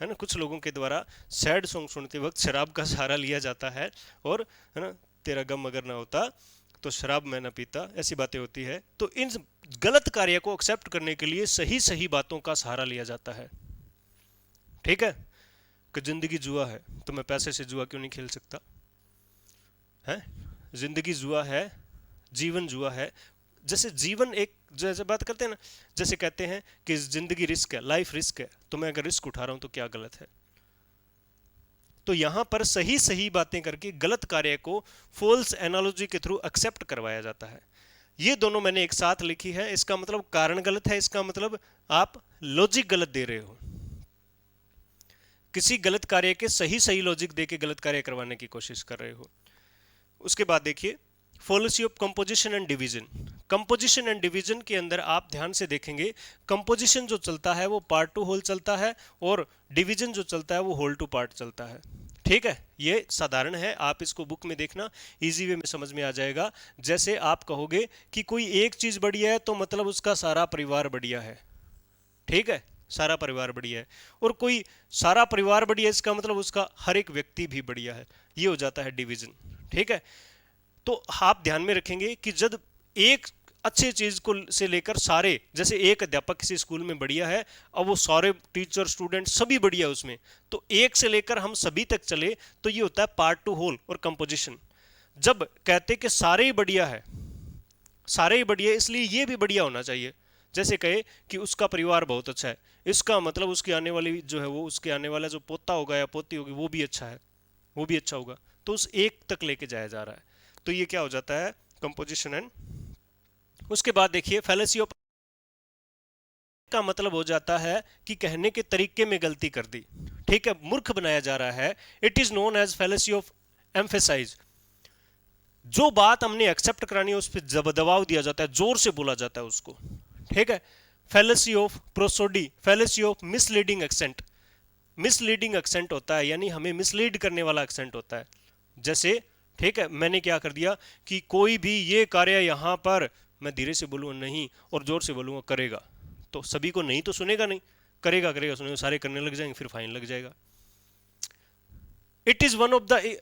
है ना, कुछ लोगों के द्वारा सैड सॉन्ग सुनते वक्त शराब का सहारा लिया जाता है, और है ना, तेरा गम अगर ना होता तो शराब मैं ना पीता, ऐसी बातें होती है। तो इन गलत कार्य को एक्सेप्ट करने के लिए सही सही बातों का सहारा लिया जाता है। ठीक है, कि जिंदगी जुआ है तो मैं पैसे से जुआ क्यों नहीं खेल सकता, है, जिंदगी जुआ है, जीवन जुआ है। जैसे जीवन एक, जैसे बात करते हैं ना, जैसे कहते हैं कि जिंदगी रिस्क है, लाइफ रिस्क है, तो मैं अगर रिस्क उठा रहा हूं तो क्या गलत है। तो यहां पर सही सही बातें करके गलत कार्य को फॉल्स एनालॉजी के थ्रू एक्सेप्ट करवाया जाता है। ये दोनों मैंने एक साथ लिखी है, इसका मतलब कारण गलत है, इसका मतलब आप लॉजिक गलत दे रहे हो, किसी गलत कार्य के सही सही लॉजिक दे के गलत कार्य करवाने की कोशिश कर रहे हो। उसके बाद देखिए fallacy of composition and division. Composition and division के अंदर आप ध्यान से देखेंगे, कंपोजिशन जो चलता है वो पार्ट टू होल चलता है, और डिवीजन जो चलता है वो होल टू पार्ट चलता है। ठीक है, ये साधारण है, आप इसको बुक में देखना, इजी वे में समझ में आ जाएगा। जैसे आप कहोगे कि कोई एक चीज बढ़िया है तो मतलब उसका सारा परिवार बढ़िया है। ठीक है, सारा परिवार बढ़िया है, और कोई सारा परिवार बढ़िया है इसका मतलब उसका हर एक व्यक्ति भी बढ़िया है, ये हो जाता है डिवीजन। ठीक है, तो आप ध्यान में रखेंगे कि जब एक अच्छी चीज को से लेकर सारे, जैसे एक अध्यापक किसी स्कूल में बढ़िया है, अब वो सारे टीचर स्टूडेंट सभी बढ़िया है उसमें, तो एक से लेकर हम सभी तक चले तो ये होता है पार्ट टू होल और कंपोजिशन। जब कहते कि सारे ही बढ़िया है, सारे ही बढ़िया, इसलिए ये भी बढ़िया होना चाहिए। जैसे कहे कि उसका परिवार बहुत अच्छा है, इसका मतलब उसकी आने वाली जो है वो, उसके आने वाला जो पोता होगा या पोती होगी वो भी अच्छा है, वो भी अच्छा होगा, तो उस एक तक लेके जाया जा रहा है। तो ये क्या हो जाता है, कंपोजिशन एंड। उसके बाद देखिए फैलेसी ऑफ का मतलब हो जाता है कि कहने के तरीके में गलती कर दी। ठीक है, मूर्ख बनाया जा रहा है। It is known as fallacy of emphasise. जो बात हमने एक्सेप्ट करानी है उस पर दबाव दिया जाता है, जोर से बोला जाता है उसको। ठीक है, fallacy of prosody, fallacy of misleading accent. Misleading accent होता है, यानी हमें मिसलीड करने वाला एक्सेंट होता है। जैसे ठीक है, मैंने क्या कर दिया कि कोई भी ये कार्य यहां पर, मैं धीरे से बोलूंगा नहीं और जोर से बोलूंगा करेगा, तो सभी को नहीं तो सुनेगा नहीं, करेगा करेगा सुनेगा, सारे करने लग जाएंगे, फिर फाइन लग जाएगा। It is one of the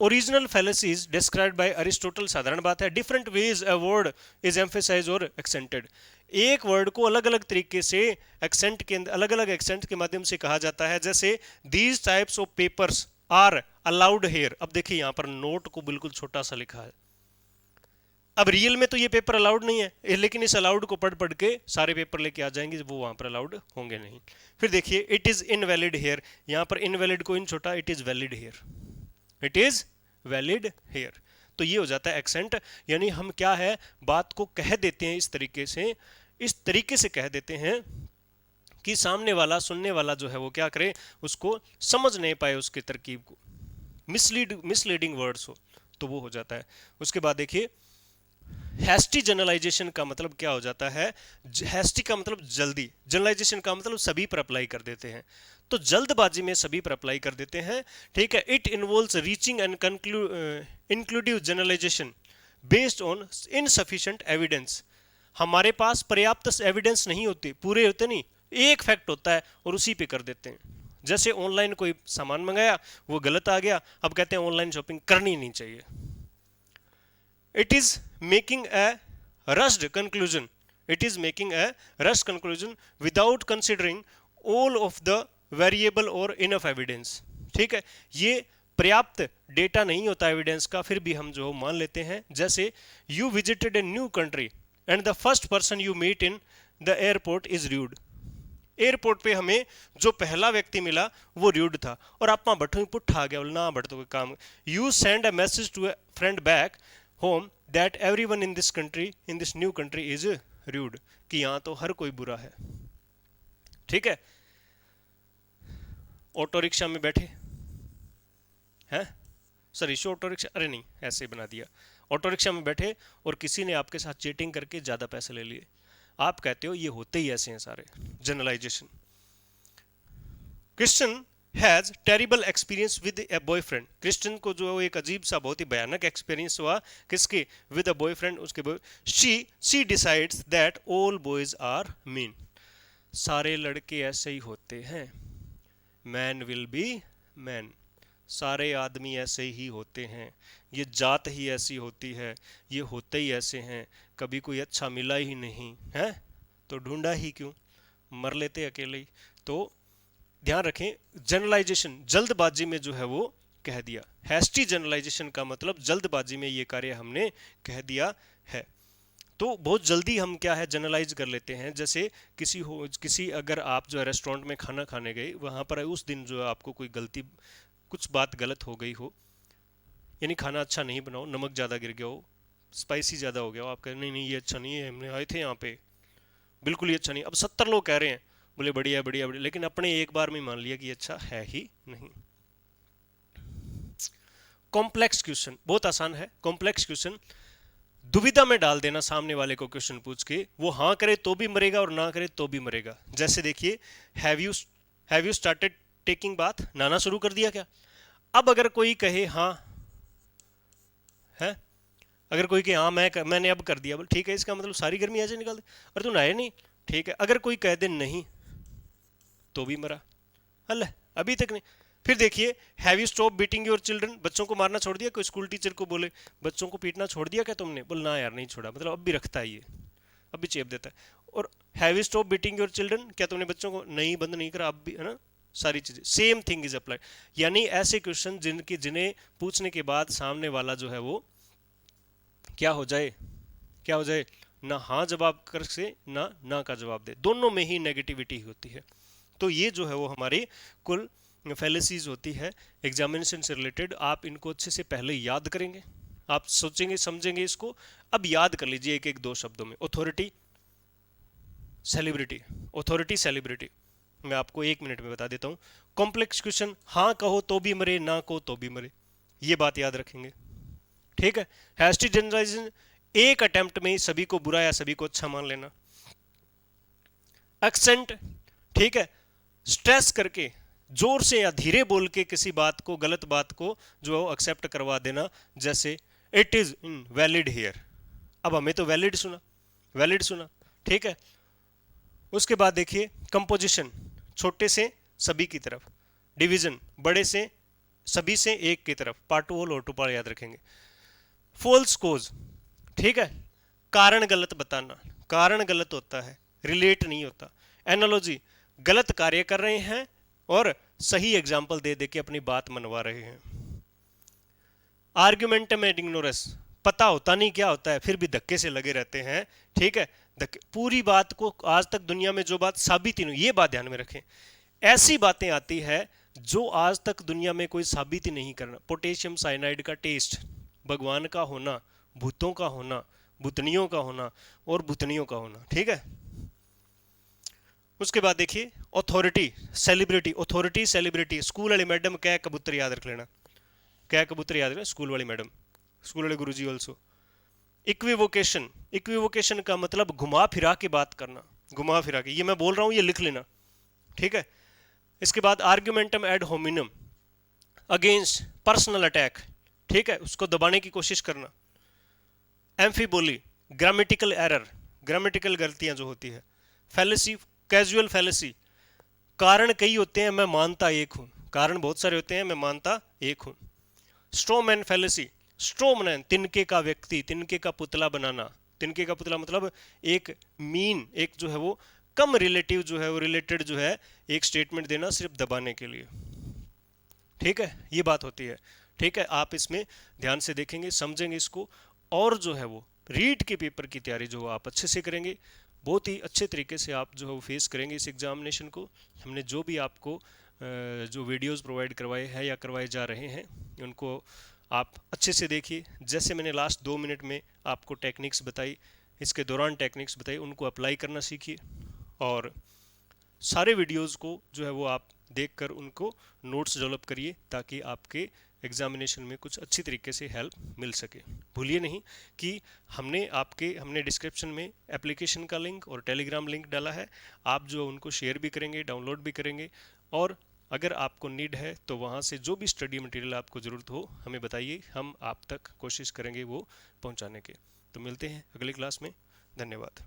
original fallacies described by Aristotle. साधारण बात है, different ways a word is emphasise और एक्सेंटेड। एक वर्ड को अलग अलग तरीके से एक्सेंट के अलग अलग एक्सेंट के माध्यम से कहा जाता है। जैसे these types of papers are allowed here. अब देखिए यहां पर नोट को बिल्कुल छोटा सा लिखा है, अब रियल में तो ये पेपर अलाउड नहीं है, लेकिन इस अलाउड को पढ़ पढ़ के सारे पेपर लेके आ जाएंगे, वो वहां पर अलाउड होंगे नहीं। फिर देखिए इट इज इनवैलिड हेयर, यहां पर इनवैलिड को इन छोटा, it is valid here, it is valid here. तो ये हो जाता है एक्सेंट, यानी हम क्या है बात को कह देते हैं इस तरीके से कह देते हैं कि सामने वाला सुनने वाला जो है वो क्या करे, उसको समझ नहीं पाए उसके तरकीब को, मिसलीडिंग वर्ड्स हो, तो वो हो जाता है। उसके बाद देखिए हैस्टी जनरलाइजेशन का मतलब क्या हो जाता है, हैस्टी का मतलब जल्दी, जनरलाइजेशन का मतलब सभी पर अप्लाई कर देते हैं, तो जल्दबाजी में सभी पर अप्लाई कर देते हैं, ठीक है। It involves reaching and inclusive generalization based on insufficient evidence. हमारे पास पर्याप्त एविडेंस नहीं होती, पूरे होते नहीं, एक फैक्ट होता है और उसी पे कर देते हैं। जैसे ऑनलाइन कोई सामान मंगाया, वो गलत आ गया, अब कहते हैं ऑनलाइन शॉपिंग करनी नहीं चाहिए। It is making a rushed conclusion. It is making a rushed conclusion without considering all of the variable or enough evidence. ठीक है, ये पर्याप्त डेटा नहीं होता एविडेंस का, फिर भी हम जो मान लेते हैं। जैसे you visited a new country and the first person you meet in the airport is rude. Airport पे हमें जो पहला व्यक्ति मिला वो रूड था, और आप बैठो पुट्ठा आ गया, ना बैठो कोई काम। You send a message to a friend back home that everyone in this country, in this new country is rude, कि यहाँ तो हर कोई बुरा है। ठीक है, ऑटो रिक्शा में बैठे हैं, सर इशू ऑटो रिक्शा, अरे नहीं ऐसे ही बना दिया। ऑटो रिक्शा में बैठे और किसी ने आपके साथ चीटिंग करके ज़्यादा पैसे ले लिए, आप कहते हो ये होते ही ऐसे हैं सारे, generalisation. Christian has terrible experience with a boyfriend, Christian को जो एक अजीब सा बहुत ही भयानक एक्सपीरियंस हुआ, किसके, विद अ बॉयफ्रेंड, उसके she decides that all boys are mean, सारे लड़के ऐसे ही होते हैं, मैन विल बी मैन, सारे आदमी ऐसे ही होते हैं, ये जात ही ऐसी होती है, ये होते ही ऐसे हैं, कभी कोई अच्छा मिला ही नहीं है तो ढूंढा ही क्यों, मर लेते अकेले ही। तो ध्यान रखें, जनरलाइजेशन जल्दबाजी में जो है वो कह दिया, हैस्टी जनरलाइजेशन का मतलब जल्दबाजी में ये कार्य हमने कह दिया है। तो बहुत जल्दी हम क्या है जनरलाइज कर लेते हैं। जैसे किसी अगर आप जो है रेस्टोरेंट में खाना खाने गए, वहाँ पर उस दिन जो है आपको कोई गलती, कुछ बात गलत हो गई हो, यानी खाना अच्छा नहीं बनाओ, नमक ज़्यादा गिर गया हो, स्पाइसी ज़्यादा हो गया हो, आप कह नहीं नहीं ये अच्छा नहीं है, हमने आए थे यहाँ पे बिल्कुल ही अच्छा नहीं, अब 70 लोग कह रहे हैं बोले बढ़िया बढ़िया बढ़िया, लेकिन अपने एक बार में मान लिया कि अच्छा है ही नहीं। कॉम्प्लेक्स क्वेश्चन बहुत आसान है, कॉम्प्लेक्स क्वेश्चन दुविधा में डाल देना सामने वाले को क्वेश्चन पूछ के, वो हाँ करे तो भी मरेगा और ना करे तो भी मरेगा। जैसे देखिए have you started taking bath, नहाना शुरू कर दिया क्या। अब अगर कोई कहे हाँ है, अगर कोई कहे हाँ मैंने अब कर दिया, बोल ठीक है, इसका मतलब सारी गर्मी ऐसे निकाल दे, और तू नहाए नहीं, ठीक है। अगर कोई कह दे नहीं तो भी मरा, अल्लाह अभी तक नहीं। फिर देखिए have you stop beating your children, बच्चों को मारना छोड़ दिया, कोई स्कूल टीचर को बोले बच्चों को पीटना छोड़ दिया क्या तुमने, बोल ना यार नहीं छोड़ा, मतलब अब भी रखता है ये, अब भी चेप देता है। और have you stop beating your children, क्या तुमने बच्चों को नहीं बंद नहीं करा, अब भी, है ना, सारी चीजें सेम थिंग इज अप्लाइड। यानी ऐसे क्वेश्चन जिन्हें पूछने के बाद सामने वाला जो है वो क्या हो जाए, ना हाँ जवाब कर से ना का जवाब दे, दोनों में ही नेगेटिविटी होती है। तो ये जो है वो हमारी कुल फैलेसीज होती है एग्जामिनेशन से रिलेटेड। आप इनको अच्छे से पहले याद करेंगे, आप सोचेंगे समझेंगे इसको। अब याद कर लीजिए एक एक दो शब्दों में, अथॉरिटी सेलिब्रिटी, मैं आपको 1 मिनट में बता देता हूँ। कॉम्प्लेक्स क्वेश्चन, हाँ कहो तो भी मरे, ना कहो तो भी मरे, ये बात याद रखेंगे, ठीक है। हैस्टी जनरलाइजेशन, एक अटेम्प्ट में ही सभी को बुरा या सभी को अच्छा मान लेना। एक्सेंट, ठीक है, स्ट्रेस करके जोर से या धीरे बोल के किसी बात को, गलत बात को जो एक्सेप्ट करवा देना, जैसे इट इज वैलिड हियर, अब हमें तो वैलिड सुना, ठीक है। उसके बाद देखिए कंपोजिशन, छोटे से सभी की तरफ, डिवीजन, बड़े से सभी से एक की तरफ, पार्ट टू होल और टू पार्ट याद रखेंगे। फॉल्स कोज, ठीक है, कारण गलत बताना, कारण गलत होता है, रिलेट नहीं होता। एनालॉजी, गलत कार्य कर रहे हैं और सही एग्जाम्पल दे दे के अपनी बात मनवा रहे हैं। आर्ग्यूमेंटम एंड इग्नोरेंस, पता होता नहीं क्या होता है, फिर भी धक्के से लगे रहते हैं। ठीक है, धक्के, पूरी बात को आज तक दुनिया में जो बात साबित ही नहीं, ये बात ध्यान में रखें। ऐसी बातें आती है जो आज तक दुनिया में कोई साबित ही नहीं करना। पोटेशियम साइनाइड का टेस्ट, भगवान का होना, भूतों का होना, भूतनियों का होना और भूतनियों का होना। ठीक है, उसके बाद देखिए authority celebrity. Authority celebrity, school वाली मैडम क्या कबूतर याद रख लेना, क्या कबूतर याद रखना, स्कूल वाली मैडम, स्कूल वाले गुरुजी ऑल्सो। इक्विवोकेशन, इक्विवोकेशन का मतलब घुमा फिरा के बात करना, घुमा फिरा के, ये मैं बोल रहा हूं ये लिख लेना। ठीक है, इसके बाद argumentum ad hominem, against personal attack. ठीक है, उसको दबाने की कोशिश करना। एम्फीबोली, ग्रामेटिकल एरर, ग्रामेटिकल गलतियां जो होती है। फैलेसी, कैजुअल फैलेसी, कारण कई होते हैं मैं मानता एक हूं, कारण बहुत सारे होते हैं मैं मानता एक हूं। स्ट्रोमैन फैलेसी, स्ट्रोमैन तिनके का व्यक्ति, तिनके का पुतला बनाना। तिनके का पुतला मतलब एक मीन, एक जो है वो कम रिलेटिव जो है वो रिलेटेड जो है एक स्टेटमेंट देना सिर्फ दबाने के लिए। ठीक है, ये बात होती है। ठीक है, आप इसमें ध्यान से देखेंगे, समझेंगे इसको, और जो है वो रीड के पेपर की तैयारी जो आप अच्छे से करेंगे, बहुत ही अच्छे तरीके से आप जो है वो फेस करेंगे इस एग्जामिनेशन को। हमने जो भी आपको जो वीडियोस प्रोवाइड करवाए हैं या करवाए जा रहे हैं उनको आप अच्छे से देखिए। जैसे मैंने लास्ट 2 मिनट में आपको टेक्निक्स बताई, इसके दौरान टेक्निक्स बताई, उनको अप्लाई करना सीखिए। और सारे वीडियोस को जो है वो आप देखकर उनको नोट्स डेवलप करिए ताकि आपके एग्जामिनेशन में कुछ अच्छी तरीके से हेल्प मिल सके। भूलिए नहीं कि हमने डिस्क्रिप्शन में एप्लीकेशन का लिंक और टेलीग्राम लिंक डाला है, आप जो उनको शेयर भी करेंगे, डाउनलोड भी करेंगे, और अगर आपको नीड है तो वहाँ से जो भी स्टडी मटेरियल आपको ज़रूरत हो हमें बताइए, हम आप तक कोशिश करेंगे वो पहुँचाने के। तो मिलते हैं अगली क्लास में, धन्यवाद।